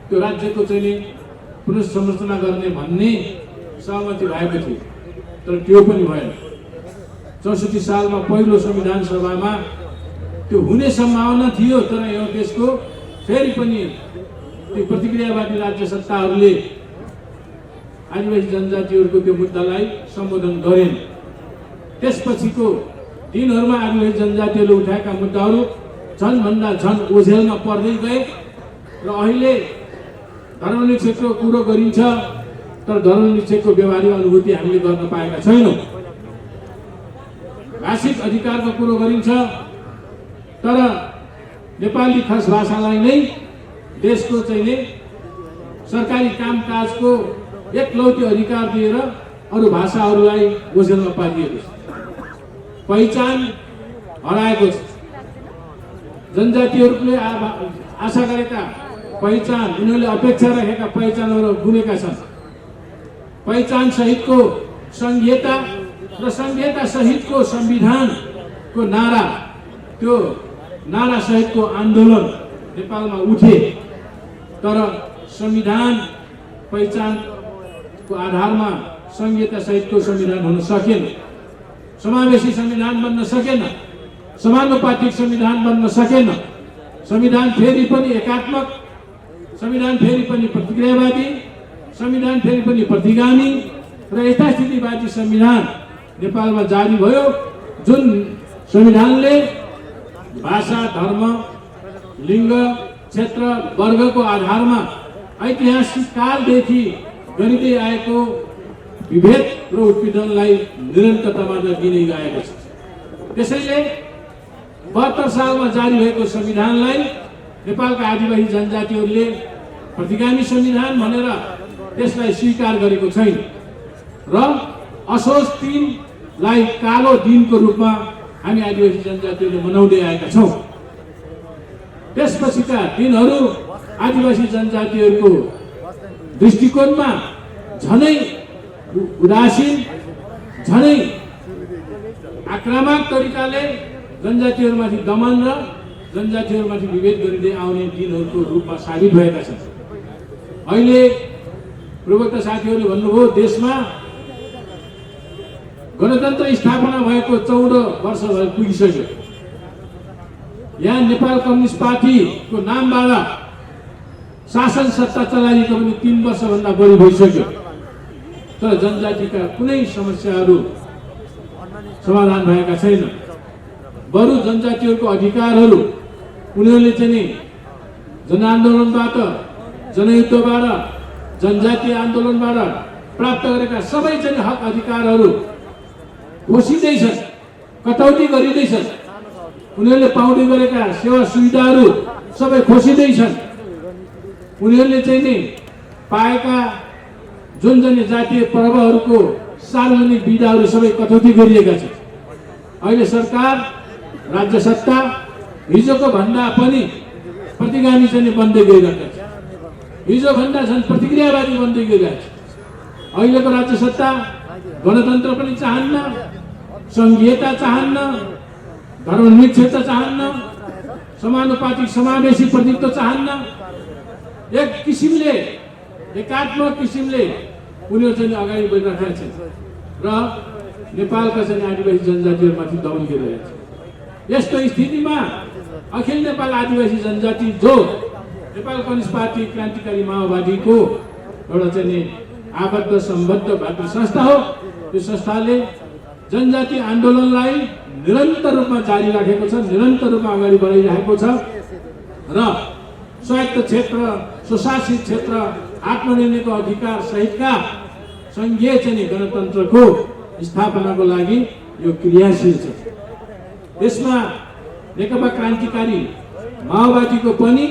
Speaker 8: त्यो राज्यको चाहिँ पुनर्संरचना गर्ने भन्ने सहमति भएको थियो, तर त्यो पनि भएन। 64 सालमा पहिलो संविधान सभामा त्यो हुने सम्भावना थियो, तर यो देशको फेरि पनि त्यो प्रतिक्रियावादी राज्य सत्ताहरूले आदिवासी जनजातिहरूको त्यो मुद्दालाई सम्बोधन गरेन। त्यसपछिको दिनहरूमा आदिवासी जनजातिहरूले उठाएका मुद्दाहरू झन्भन्दा झन् ओझेलमा पर्दै गए र अहिले धर्मनिरपेक्षको कुरो गरिन्छ, तर धर्मनिरपेक्षको व्यवहारिक अनुभूति हामीले गर्न पाएका छैनौँ। भाषिक अधिकारको कुरो गरिन्छ, तर नेपाली खस भाषालाई नै देशको चाहिँ सरकारी कामकाजको एकलौटी अधिकार दिएर अरू भाषाहरूलाई ओझेलमा पारिएको छ। पहिचान हराएको छ। जनजातिहरूले आशा गरेका पहिचान, उनीहरूले अपेक्षा राखेका पहिचानहरू गुमेका छन्। पहिचान सहितको संहिता र संहिता सहितको संविधानको नारा, त्यो नारा सहितको आन्दोलन नेपालमा उठे, तर संविधान पहिचानको आधारमा संहिता सहितको संविधान हुन सकेन, समावेशी संविधान बन्न सकेन, समानुपातिक संविधान बन्न सकेन। संविधान फेरि पनि एकात्मक, संविधान फेरि पनि प्रतिक्रियावादी, संविधान फेरि पनि प्रतिगामी र यथास्थितिवादी संविधान नेपालमा जारी भयो, जुन संविधानले भाषा, धर्म, लिङ्ग, क्षेत्र, वर्गको आधारमा ऐतिहासिक कालदेखि गरिँदै आएको विभेद र उत्पीडनलाई निरन्तरतामा दिँदै गएको छ। त्यसैले 72 सालमा जारी भएको संविधानलाई नेपालका आदिवासी जनजातिहरूले प्रतिगामी संविधान भनेर त्यसलाई स्वीकार गरेको छैन र असोज 3 लाई कालो दिनको रूपमा हामी आदिवासी जनजातिहरूले मनाउँदै आएका छौँ। त्यसपछिका दिनहरू आदिवासी जनजातिहरूको दृष्टिकोणमा झनै उदासीन, झनै आक्रामक तरिकाले जनजातिहरूमाथि दमन र जनजातिहरूमाथि विभेद गरिँदै आउने दिनहरूको रूपमा साबित भएका छन्। अहिले प्रवक्ता साथीहरूले भन्नुभयो देशमा गणतन्त्र स्थापना भएको 14 वर्ष पुगिसक्यो। यहाँ नेपाल कम्युनिस्ट पार्टीको नामबाट शासन सत्ता चलाइएको पनि 3 वर्षभन्दा बढी भइसक्यो, तर जनजातिका कुनै समस्याहरू समाधान भएका छैन। बरु जनजातिहरूको अधिकारहरू उनीहरूले चाहिँ जनआन्दोलनबाट, जनयुद्धबाट, जनजातीय आन्दोलनबाट प्राप्त गरेका सबै चाहिँ हक अधिकारहरू खोसिँदैछन्, कटौती गरिँदैछन्। उनीहरूले पाउँदै गरेका सेवा सुविधाहरू सबै खोसिँदैछन्। उनीहरूले चाहिँ नि पाएका जुन जुन जातीय पर्वहरूको सार्वजनिक विधाहरू सबै कटौती गरिएका छन्। अहिले सरकार, राज्य सत्ता हिजोको भन्दा पनि प्रतिगामी चाहिँ बन्दै गइरहेका छ, हिजो भन्दा झन् प्रतिक्रियावादी बन्दै गइरहेको छ। अहिलेको राज्य सत्ता गणतन्त्र पनि चाहन्न, संघीयता चाहन्न, धर्मनिरपेक्षता चाहन्न, समानुपातिक समावेशी प्रतिनिधित्व चाहन्न। एक किसिमले, एकात्मक किसिमले उनीहरू चाहिँ अगाडि बढिरहेका छन् र नेपालका चाहिँ आदिवासी जनजातिहरूमाथि दमन गरिरहेका छन्। यस्तो स्थितिमा अखिल नेपाल आदिवासी जनजाति, जो नेपाल कम्युनिस्ट पार्टी क्रान्तिकारी माओवादीको एउटा चाहिँ आबद्ध सम्बद्ध भातृ संस्था हो, यो संस्थाले जनजाति आन्दोलनलाई निरन्तर रूपमा जारी राखेको छ, निरन्तर रूपमा अगाडि बढाइरहेको छ र स्वायत्त क्षेत्र, स्वशासित क्षेत्र, आत्मनिर्णयको अधिकार सहितका संघीय चाहिँ गणतन्त्रको स्थापनाको लागि यो क्रियाशील छ। यसमा नेकपा क्रान्तिकारी माओवादीको पनि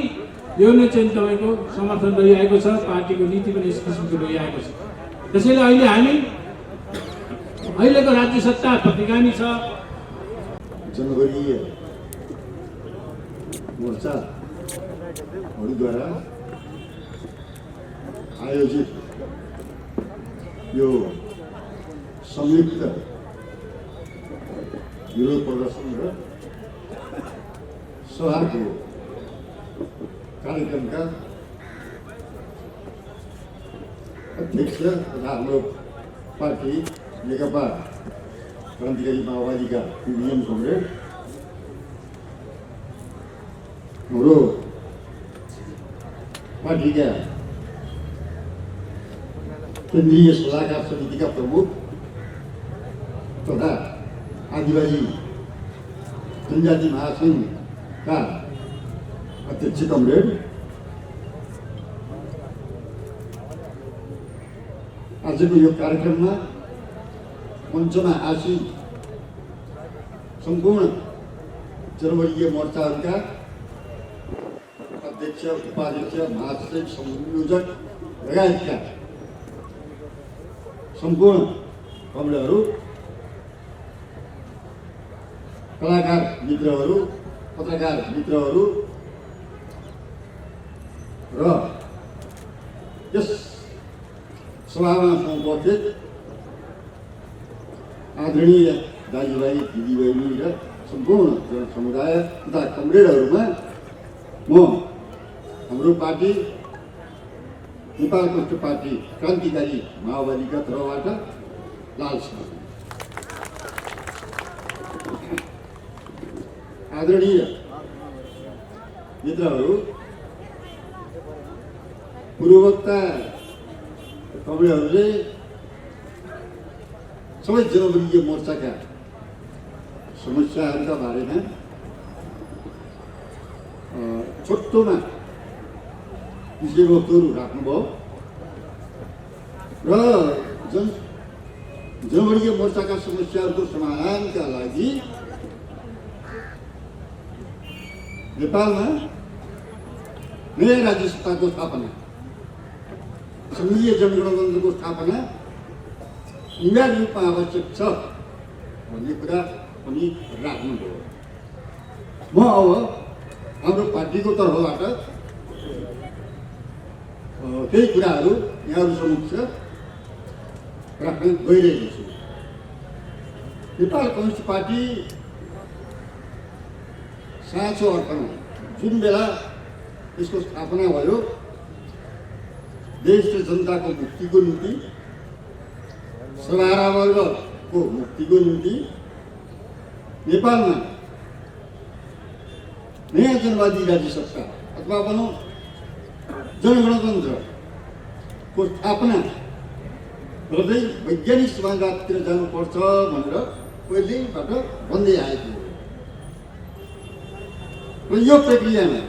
Speaker 8: यो नै चाहिँ तपाईँको समर्थन रहिआएको छ, पार्टीको नीति पनि यस किसिमको रहिआएको छ। त्यसैले अहिले हामी अहिलेको राज्य सत्ता प्रतिगामी छ।
Speaker 9: जनवर्गीय मोर्चाहरूद्वारा आयोजित यो संयुक्त विरोध प्रदर्शन र सभाको कार्यक्रमका अध्यक्ष तथा हाम्रो पार्टी नेकपा क्रान्तिकारी माओवादीका युनियन कमरेड हाम्रो पार्टीका केन्द्रीय सल्लाहकार समितिका प्रमुख तथा आदिवासी जनजाति महासङ्घका अध्यक्ष कमरेड, आजको यो कार्यक्रममा मञ्चमा आसीन सम्पूर्ण जनवर्गीय मोर्चाहरूका अध्यक्ष, उपाध्यक्ष, महासचिव, संयोजक लगायतका सम्पूर्ण कमरेडहरू, कलाकार मित्रहरू, पत्रकार मित्रहरू र यस सभामा उपस्थित आदरणीय दाजुभाइ दिदीबहिनी र सम्पूर्ण जनसमुदाय तथा कमरेडहरूमा म हाम्रो पार्टी नेपाल कम्युनिस्ट पार्टी क्रान्तिकारी माओवादीका तर्फबाट लाल सिंह आदरणीय मित्रहरू, पूर्ववक्ता कमरेडहरूले सबै जनवर्गीय मोर्चाका समस्याहरूका बारेमा छोटोमा विषयवस्तुहरू राख्नुभयो र जनवर्गीय मोर्चाका समस्याहरूको समाधानका लागि नेपालमा नयाँ राज्य सत्ताको स्थापना, सङ्घीय जनगणतन्त्रको स्थापना अनिवार्य रूपमा आवश्यक छ भन्ने कुरा पनि राख्नुभयो। म अब हाम्रो पार्टीको तर्फबाट केही कुराहरू यहाँहरू समक्ष राख्न गइरहेको छु। नेपाल कम्युनिस्ट पार्टी साँचो अर्थमा जुन बेला यसको स्थापना भयो, देश र जनताको मुक्तिको निम्ति, सभारा वर्गको मुक्तिको निम्ति नेपालमा नयाँ जनवादी राज्य सत्ता अथवा भनौँ जनगणतन्त्रको स्थापना गर्दै वैज्ञानिक समाजवादतिर जानुपर्छ भनेर पहिलेबाट भन्दै आएको हो। र यो प्रक्रियामा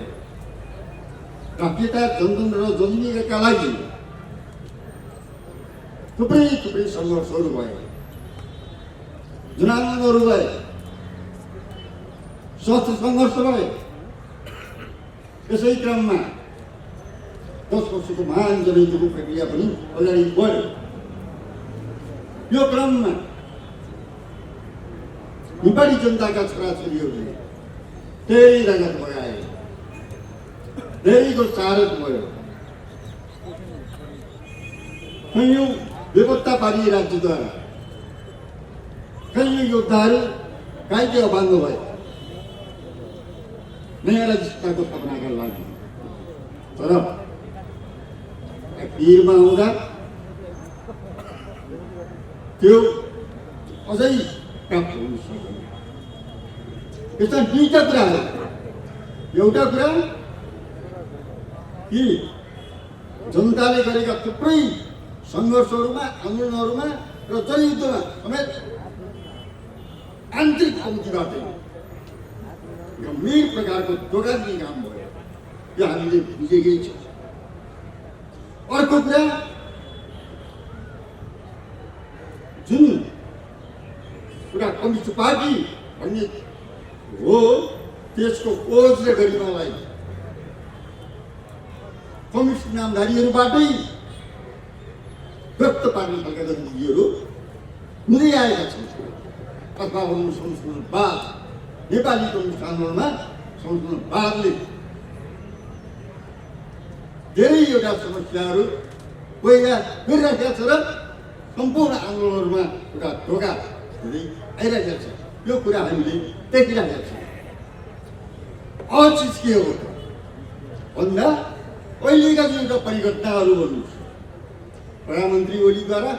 Speaker 9: राष्ट्रियता, जनतन्त्र र जनजीविकाका लागि थुप्रै सङ्घर्षहरू भए, जनआन्दोलनहरू भए, सशस्त्र सङ्घर्ष भए। यसै क्रममा 10 वर्षको महान जनयुद्धको प्रक्रिया पनि अगाडि बढ्यो। यो क्रममा नेपाली जनताका छोराछोरीहरूले धेरै रगत बगाए, धेरैको चारक भयो। कैयौँ बेपत्तापारी राज्यद्वारा कैयौँ योद्धाहरू घाइते अभाङ्ग भए नयाँ राज्य सत्ताको स्थापनाका लागि। तर भिरमा आउँदा त्यो अझै प्राप्त हुन सक्दैन। यस्ता दुईटा कुराहरू, एउटा कुरा कि जनताले गरेका थुप्रै सङ्घर्षहरूमा, आन्दोलनहरूमा र जनयुद्धमा समेत आन्तरिक पङ्क्तिबाट गम्भीर प्रकारको धोका दिने काम भयो, यो हामीले बुझेकै छौँ। अर्को कुरा, जुन कुरा कम्युनिस्ट पार्टी भन्ने हो, त्यसको ओज र गरिमालाई कम्युनिस्ट नामधारीहरूबाटै व्यक्त पार्ने खालका गतिविधिहरू हुँदै आएका छन्। अथवा भनौँ संशोधनवाद, नेपाली कम्युनिस्ट आन्दोलनमा संशोधनवादले धेरैवटा समस्याहरू पहिला गरिराखेका छ र सम्पूर्ण आन्दोलनहरूमा एउटा ढोका हुँदै आइरहेको छ। यो कुरा हामीले देखिरहेका छौँ। अरू चिज के हो भन्दा अहिलेका जुन एउटा परिघटनाहरू भन्नुहोस्, प्रधानमन्त्री ओलीद्वारा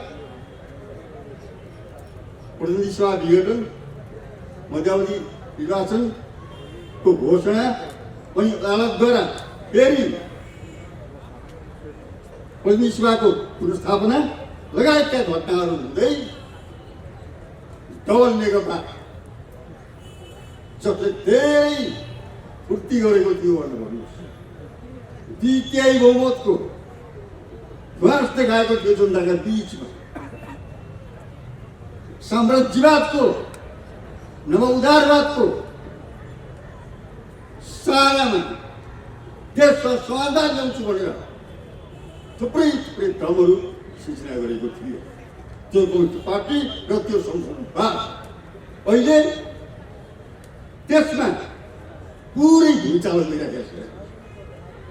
Speaker 9: प्रतिनिधि सभा विघटन, मध्यावधि निर्वाचनको घोषणा, अनि अदालतद्वारा फेरि प्रतिनिधि सभाको पुनर्स्थापना लगायतका घटनाहरू हुँदै डबल नेकपा जसले धेरै फुर्ती गरेको थियो भनेर भन्नुहोस्, द्वितीय बहुमतको ध्वस देखाएको थियो जनताका बिचमा, साम्राज्यवादको नवउदारवादको सारामा देशमा समाधान ल्याउँछु भनेर थुप्रै क्रमहरू सिर्जना गरेको थियो त्यो कम्युनिस्ट पार्टी र त्यो संशोधनवाद। अहिले त्यसमा पुरै भुइँचालो गइरहेको छ।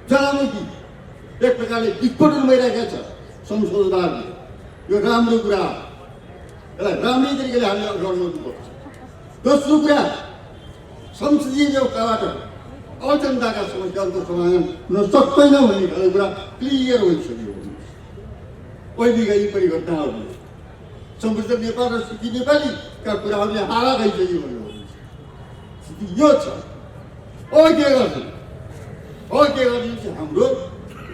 Speaker 9: ज्वालामुखी एक प्रकारले विस्फोटन भइरहेको छ संशोधनले। यो राम्रो कुरा हो, यसलाई राम्रै तरिकाले हामीले अगाडि बढ्नुपर्छ। दोस्रो कुरा, संसदीय व्यवस्थाबाट जनताका समस्याहरूको समाधान हुन सक्दैन भन्ने खालको कुरा क्लियर भइसक्यो। पहिलेका यी परिघटनाहरूले समृद्ध नेपाल र सुखी नेपालीका कुराहरूले हारा खाइसक्यो भन्ने स्थिति यो छ। अब के गर्छौँ? चाहिँ हाम्रो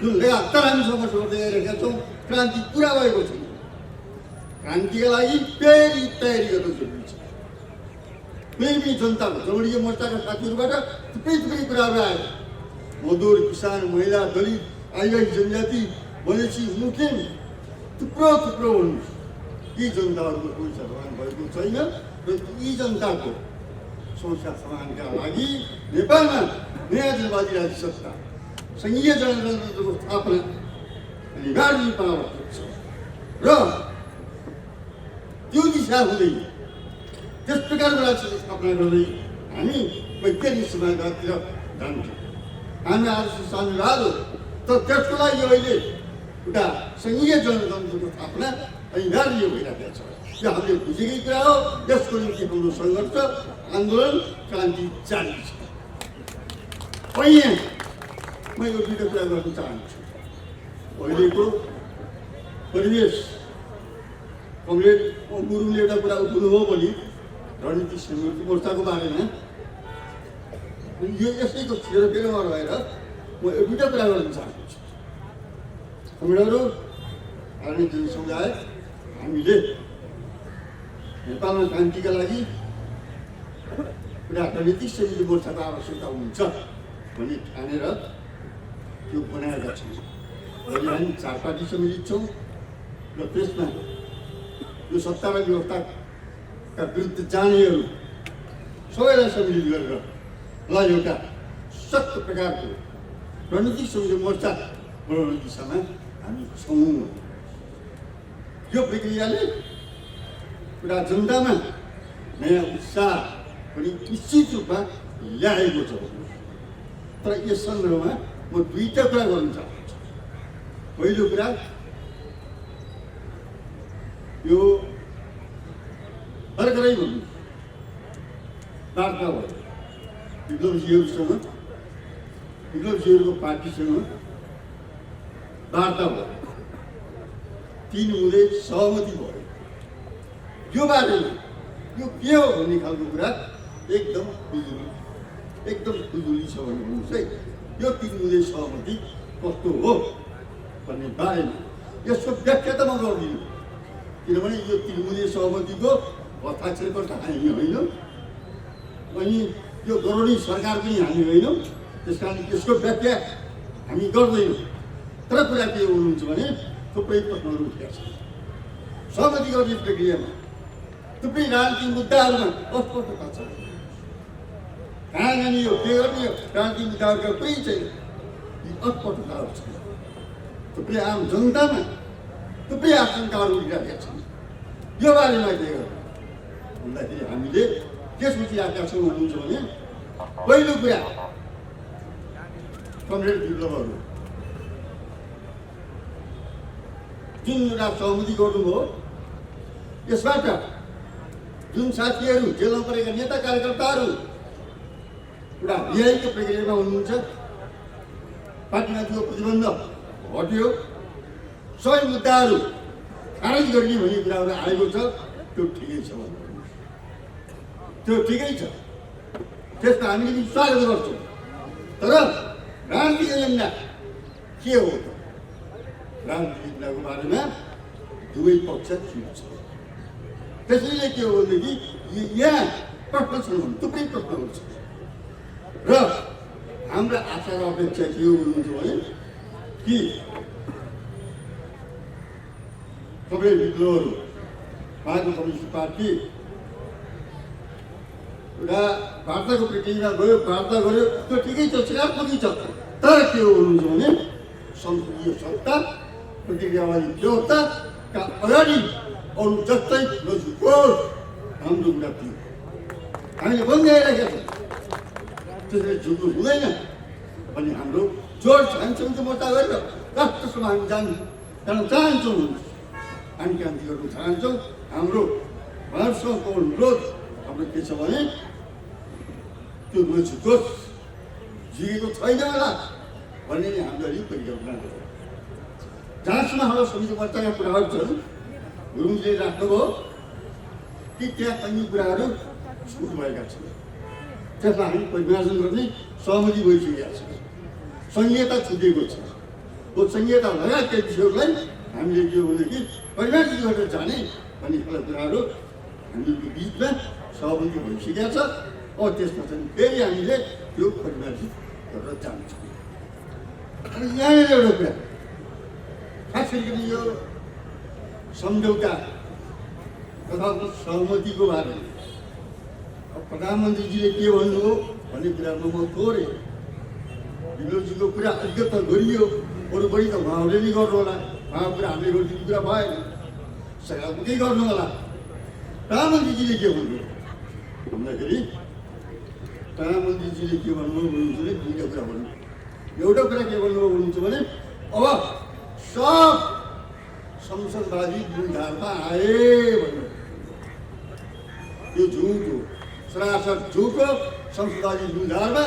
Speaker 9: जुन लगातार हामी समस्या गर्दै आइरहेका छौँ, क्रान्ति पुरा भएको छैन। क्रान्तिका लागि फेरि तयारी गर्न जरुरी छ। फेरि जनताको जमणीय मोर्चाका साथीहरूबाट थुप्रै कुराहरू आयो। मजदुर, किसान, महिला, दलित, आदिवासी जनजाति, मधेसी, मुस्लिम थुप्रो हुनुहुन्छ। यी जनताहरूको समस्या समाधान भएको छैन र यी जनताको समस्या समाधानका लागि नेपालमा नयाँ जनवादी राज्य सत्ता, सङ्घीय जनतन्त्रको स्थापना अनिवार्य रूपमा आवश्यक छ र त्यो दिशा हुँदै त्यस प्रकारको राज्य स्थापना गर्दै हामी वैज्ञानिक समाजवादतिर जान्छौँ। हामी आज साम्यवाद हो, तर त्यसको लागि अहिले एउटा सङ्घीय जनतन्त्रको स्थापना अनिवार्य भइरहेको छ। यो हामीले बुझेकै कुरा हो। यसको निम्ति हाम्रो सङ्घर्ष, आन्दोलन, क्रान्ति जारी छ। अहिले म यो दुईवटा कुरा गर्न चाहन्छु। अहिलेको परिवेश, कमरेड गुरुङले एउटा कुरा उठाउनु हो भने रणनीतिक संयुक्त मोर्चाको बारेमा यो यसैको फेरमा रहेर म यो दुईवटा कुरा गर्न चाहन्छु। कमरेडहरू, राजनीतिक समुदाय, हामीले नेपालमा क्रान्तिका लागि एउटा रणनीतिक संयुक्त मोर्चाको आवश्यकता हुन्छ भन्ने ठानेर त्यो बनाएका छौँ। अहिले हामी 4 पार्टी सम्मिलित छौँ र त्यसमा यो सत्ता र व्यवस्थाका विरुद्ध जानेहरू सबैलाई सम्मिलित गरेर एउटा सक्त प्रकारको रणनीतिक संयुक्त मोर्चा बनाउने दिशामा हामी छौँ। यो प्रक्रियाले पुरा जनतामा नयाँ उत्साह पनि निश्चित रूपमा ल्याएको छ। तर यस सन्दर्भमा म दुईवटा कुरा गर्न चाहन्छु। पहिलो कुरा, यो भर्खरै भन्नु वार्ता भयो विप्लवजीहरूसँग, विप्लवजीहरूको पार्टीसँग वार्ता भयो, 3 मुद्दे सहमति भयो। यो बारेमा यो के हो भन्ने खालको कुरा एकदम फुजुली छ भने भन्नुहोस् है। यो 3 मुद्दे सहमति कस्तो हो भन्ने बारेमा यसको व्याख्या त म गर्दिनँ, किनभने यो 3 मुद्दे सहमतिको हस्ताक्षरकर्ता हामी होइनौँ, अनि यो गराउने सरकार पनि हामी होइनौँ। त्यस कारण यसको व्याख्या हामी गर्दैनौँ। तर कुरा के हुनुहुन्छ भने थुप्रै प्रश्नहरू उठेका छन्। सहमति गर्ने प्रक्रियामा थुप्रै राजनीतिक मुद्दाहरूमा अस्पष्टता छ। कहाँ जाने हो, के गर्ने हो, राजनीतिक मुद्दाहरूका कोही छैन। यी अस्पष्टताहरू छन्। थुप्रै आम जनतामा थुप्रै आशंकाहरू उठिरहेका छन्। यो बारेमा के गर्नु भन्दाखेरि हामीले के सोचिरहेका छौँ भन्नुहुन्छ भने पहिलो कुरा, कमरेड विप्लवहरू जुन एउटा सहमति गर्नुभयो, यसबाट जुन साथीहरू जेलमा परेका नेता कार्यकर्ताहरू एउटा रिहाइको प्रक्रियामा हुनुहुन्छ, पार्टीमाथिको प्रतिबन्ध हट्यो, सबै मुद्दाहरू खारेज गर्ने भन्ने कुराहरू आएको छ। त्यो ठिकै छ, त्यो ठिकै छ, त्यसको हामीले पनि स्वागत गर्छौँ। तर राजनीतिक एजेन्डा के हो त? राजनीतिक एजेन्डाको बारेमा दुवै पक्ष ठिक छ। त्यसैले के हो भनेदेखि यहाँ प्रश्न छन् भने थुप्रै प्रश्नहरू छ र हाम्रा आशा र अपेक्षा के हो भन्नुहुन्छ भने कि सबै विप्लवहरू, भारतीय कम्युनिस्ट पार्टी एउटा वार्ताको प्रक्रियामा गयो, वार्ता गर्यो, त्यो ठिकै छ, सकारात्मकै छ। तर के हो भन्नुहुन्छ भने संसदीय सत्ता, प्रतिक्रियावादी व्यवस्थाका अगाडि अरू जस्तै नझुकोस्, हाम्रो कुरा थियो। हामीले भन्दै आइरहेका छौँ, त्यसरी झुक्नु हुँदैन भन्ने हाम्रो जोड छ। हामी संयुक्त मोर्चा गरेर राष्ट्रसम्म हामी जान चाहन्छौँ। हामी क्रान्ति गर्न चाहन्छौँ। हाम्रो भारतसँगको अनुरोध हाम्रो के छ भने त्यो नछुटोस्, झिकेको छैन होला भन्ने नै हामीले अलिक परिकल्पना गर्छौँ। जहाँसम्म हाम्रो संयुक्त मोर्चाका कुराहरू छन्, गुरुङले राख्नुभयो कि त्यहाँ कति कुराहरू छुट भएका छन्, त्यसलाई हामी परिमार्जन गर्ने सहमति भइसकेका छ। संहिता छुटेको छ। त्यो संहिता लगायतका विषयहरूलाई हामीले के हो भनेदेखि परिमार्जन गरेर जाने भन्ने खालका कुराहरू हामीहरूको बिचमा सहमति भइसकेका छ। अब त्यसमा चाहिँ फेरि हामीले त्यो परिमार्जित गरेर जान्छौँ। अनि यहाँनिर एउटा कुरा खास गरिकन यो सम्झौता तथा सहमतिको बारेमा प्रधानमन्त्रीजीले के भन्नुभयो भन्ने कुरामा म थोरै विनोदजीको कुरा अलिकत गरियो, अरू बढी त उहाँहरूले नै गर्नु होला, उहाँको कुरा हामीले गरिदिने कुरा भएन, सरकारकै गर्नु होला। प्रधानमन्त्रीजीले के भन्नुभयो भन्दाखेरि प्रधानमन्त्रीजीले के भन्नुभयो भन्नुहुन्छ भने दुईवटा कुरा भन्नु। एउटा कुरा के भन्नुभयो भन्नुहुन्छ भने अब सब संसदवादी मूलधारमा आए भन्नु। यो झुट हो, सरासर झुट हो। संसदवादी मूलधारमा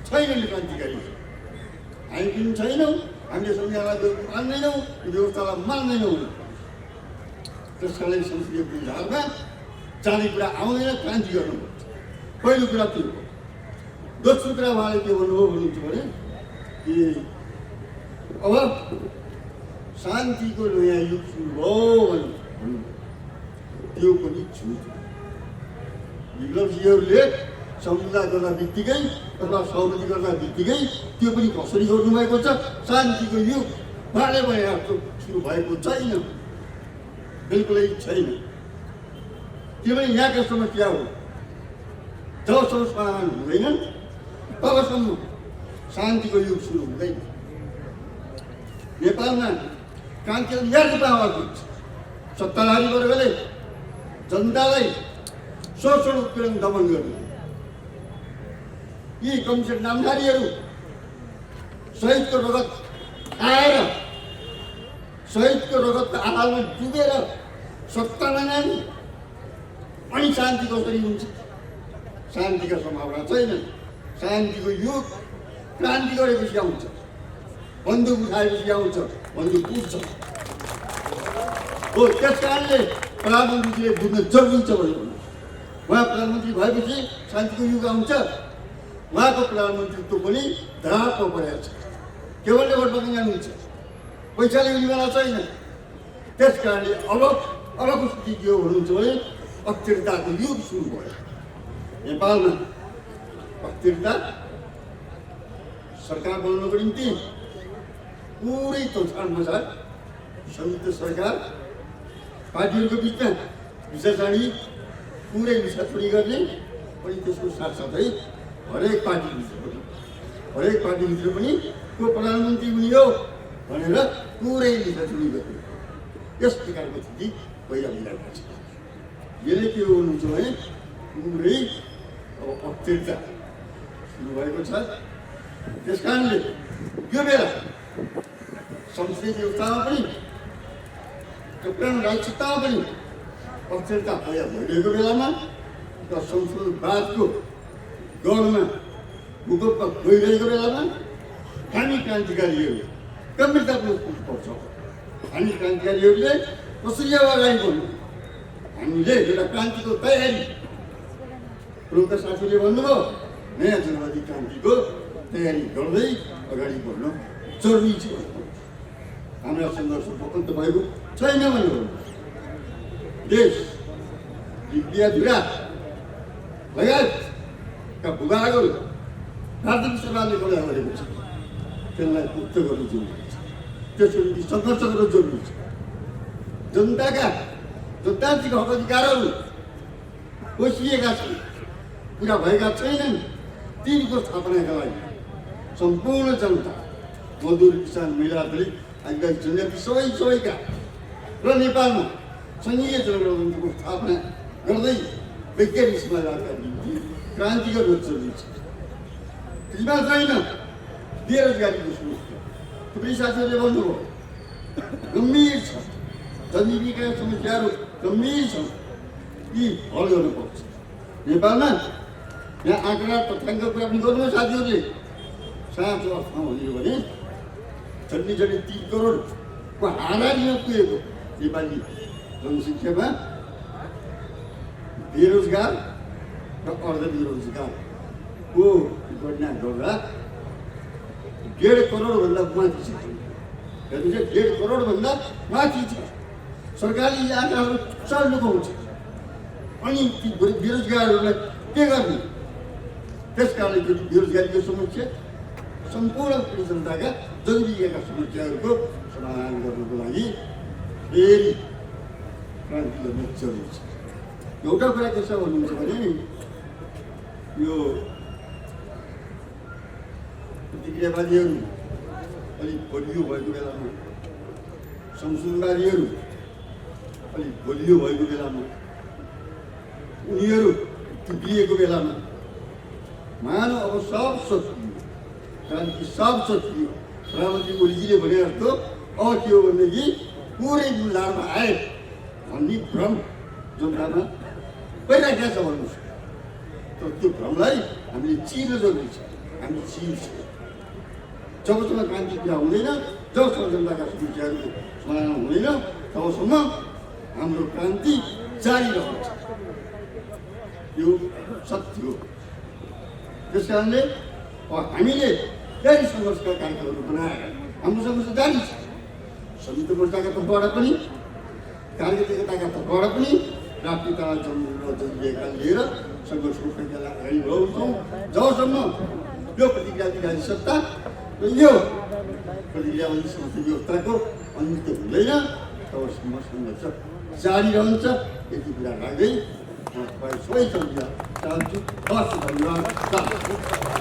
Speaker 9: छैनन् क्रान्तिकारी। हामी पनि छैनौँ, हामीले संविधानलाई मान्दैनौँ, व्यवस्थालाई मान्दैनौँ। त्यस कारणले संसदीय मूलधारमा जाने कुरा आउँदैन, क्रान्ति गर्नुपर्छ। पहिलो कुरा त्यो हो। दोस्रो कुरा उहाँले के भन्नुभयो भन्नुहुन्छ भने कि अब शान्तिको नयाँ युग सुरु भयो भन्नु। त्यो पनि झुट हो। विप्लवजीहरूले सम्झौता गर्दा बित्तिकै अथवा सहमति गर्दा बित्तिकै त्यो पनि कसरी गर्नुभएको छ। शान्तिको युग बाँडे भएर सुरु भएको छैन, बिल्कुलै छैन। किनभने यहाँका समस्या हो, जबसम्म समाधान हुँदैनन् तबसम्म शान्तिको युग सुरु हुँदैन। नेपालमा क्रान्ति यहाँको आवाज हुन्छ। सत्ताधारी वर्गले जनतालाई शोषण उत्पीडन दमन गर्ने, यी कमसेकम नामधारीहरू शहीदको रगत आएर शहीदको रगतको आहालमा डुबेर सत्तामा जाने अनि शान्ति कसरी हुन्छ? शान्तिका सम्भावना छैन। शान्तिको युग क्रान्ति गरेपछि आउँछ, बन्दुक उठाएपछि आउँछ, बन्दुक उठ्छ हो। त्यस कारणले प्रधानमन्त्रीले बुझ्न जरुरी छ भनेर उहाँ प्रधानमन्त्री भएपछि शान्तिको युग आउँछ। उहाँको प्रधानमन्त्रीत्व पनि धरापमा परेको छ। केवलले भोट माग्न जानुहुन्छ, पैसाले उनीवाला छैन। त्यस कारणले अबको स्थिति के हो भन्नुहुन्छ भने अस्थिरताको युग सुरु भयो नेपालमा। अस्थिरता सरकार बनाउनको निम्ति पुरै तोडफाडमा छ। संयुक्त सरकार पार्टीहरूको बिचमा विचारसारी पुरै विचारसुरी गर्ने, अनि त्यसको साथसाथै हरेक पार्टीभित्र पनि को प्रधानमन्त्री हुने हो भनेर पुरै विचारसुरी गर्ने, यस प्रकारको स्थिति पहिला मिलाएको छ। यसले के हो भन्नुहुन्छ भने पुरै अब अस्थिरता सुरु भएको छ। त्यस कारणले यो बेला संसदीय व्यवस्थामा पनि राज्यसत्तामा पनि अस्थिरता पैदा भइरहेको बेलामा र संसदवादको गौरमा भूकम्प गइरहेको बेलामा हामी क्रान्तिकारीहरू गम्भीरतापूर्वक सोच्नुपर्छ। हामी क्रान्तिकारीहरूले कसरी अगाडि बढ्नु? हामीले एउटा क्रान्तिको तयारी, प्रमुख साथीले भन्नुभयो, नयाँ जनवादी क्रान्तिको तयारी गर्दै अगाडि बढ्न जरुरी छ। हाम्रा सङ्घर्षको अन्त भएको छैन भन्नुभयो। देश विद्याधुरा लगायतका भूभागहरू राजनीतिक सरकारले गडा गरेको छ, त्यसलाई मुक्त गर्नु जरुरी छ। त्यसको निम्ति सङ्घर्ष गर्नु जरुरी छ। जनताका जनतान्त्रिक हक अधिकारहरू कोसिएका छन्, पुरा भएका छैनन्। तिनको स्थापनाका लागि सम्पूर्ण जनता, मजदुर, किसान, महिला, दलित, आदिवासी जनजाति सबैका र नेपालमा सङ्घीय जनगणतन्त्रको स्थापना गर्दै वैज्ञानिक समाजवादका निम्ति क्रान्ति गर्न जरुरी छ। त्यसमा छैन बेरोजगारीको समस्या, थुप्रै साथीहरूले भन्नुभयो गम्भीर छ, जनजीविका समस्याहरू गम्भीर छन्, यी हल गर्नुपर्छ। नेपालमा यहाँ आँकडा तथ्याङ्क कुरा पनि गर्नु साथीहरूले। साँचो अर्थमा भन्यो भने झन्डै 3 करोडको हाराहारीमा पुगेको नेपाली जनसङ्ख्यामा बेरोजगार र अर्ध बेरोजगारको गणना गर्दा 1.5 करोडभन्दा माथि छ। हेर्नुहोस्, 1.5 करोडभन्दा माथि छ। सरकारले यी आँकडाहरू चाल्नुको हुन्छ। अनि ती बेरोजगारहरूलाई के गर्ने? त्यस कारणले त्यो बेरोजगारीको समस्या सम्पूर्ण जनताका जनजीविकाका समस्याहरूको समाधान गर्नको लागि फेरि क्रान्ति गर्न जरुरी छ। एउटा कुरा के छ भन्नुहुन्छ भने यो प्रतिक्रियावादीहरू अलिक बलियो भएको बेलामा, संशोधनवादीहरू अलिक बलियो भएको बेलामा, उनीहरू बिग्रिएको बेलामा मानव अब सब सकियो, क्रान्ति सब सकियो। प्रधानमन्त्री ओलीजीले भने जस्तो अब के हो भनेदेखि पुरै जुलधारमा आए भन्ने भ्रम जनतामा भइराखेको छ भन्नुहोस्। तर त्यो भ्रमलाई हामीले चिर्न जरुरी छ। हामी चिर्छ जबसम्म क्रान्ति कुरा हुँदैन, जबसम्म जनताका समस्याहरूको समाधान हुँदैन, तबसम्म हाम्रो क्रान्ति जारी रहन्छ। यो सत्य हो। त्यस कारणले हामीले फेरि सङ्घर्षका कार्यक्रमहरू बनाएर हाम्रो सङ्घर्ष जारी छ। संयुक्त मोर्चाका तर्फबाट पनि, कार्यकर्ता एकताका तर्फबाट पनि राष्ट्रियता जनजीविका लिएर सङ्घर्षको प्रक्रियालाई अगाडि बढाउँछौँ। जबसम्म यो प्रतिक्रियावादी सत्ता र यो प्रतिक्रियावादी संस्था व्यवस्थाको अन्त्य हुँदैन, तबसम्म सङ्घर्ष जारी रहन्छ। यति कुरा राख्दै म तपाईँ सबै सम्झिन चाहन्छु। हस्, धन्यवाद।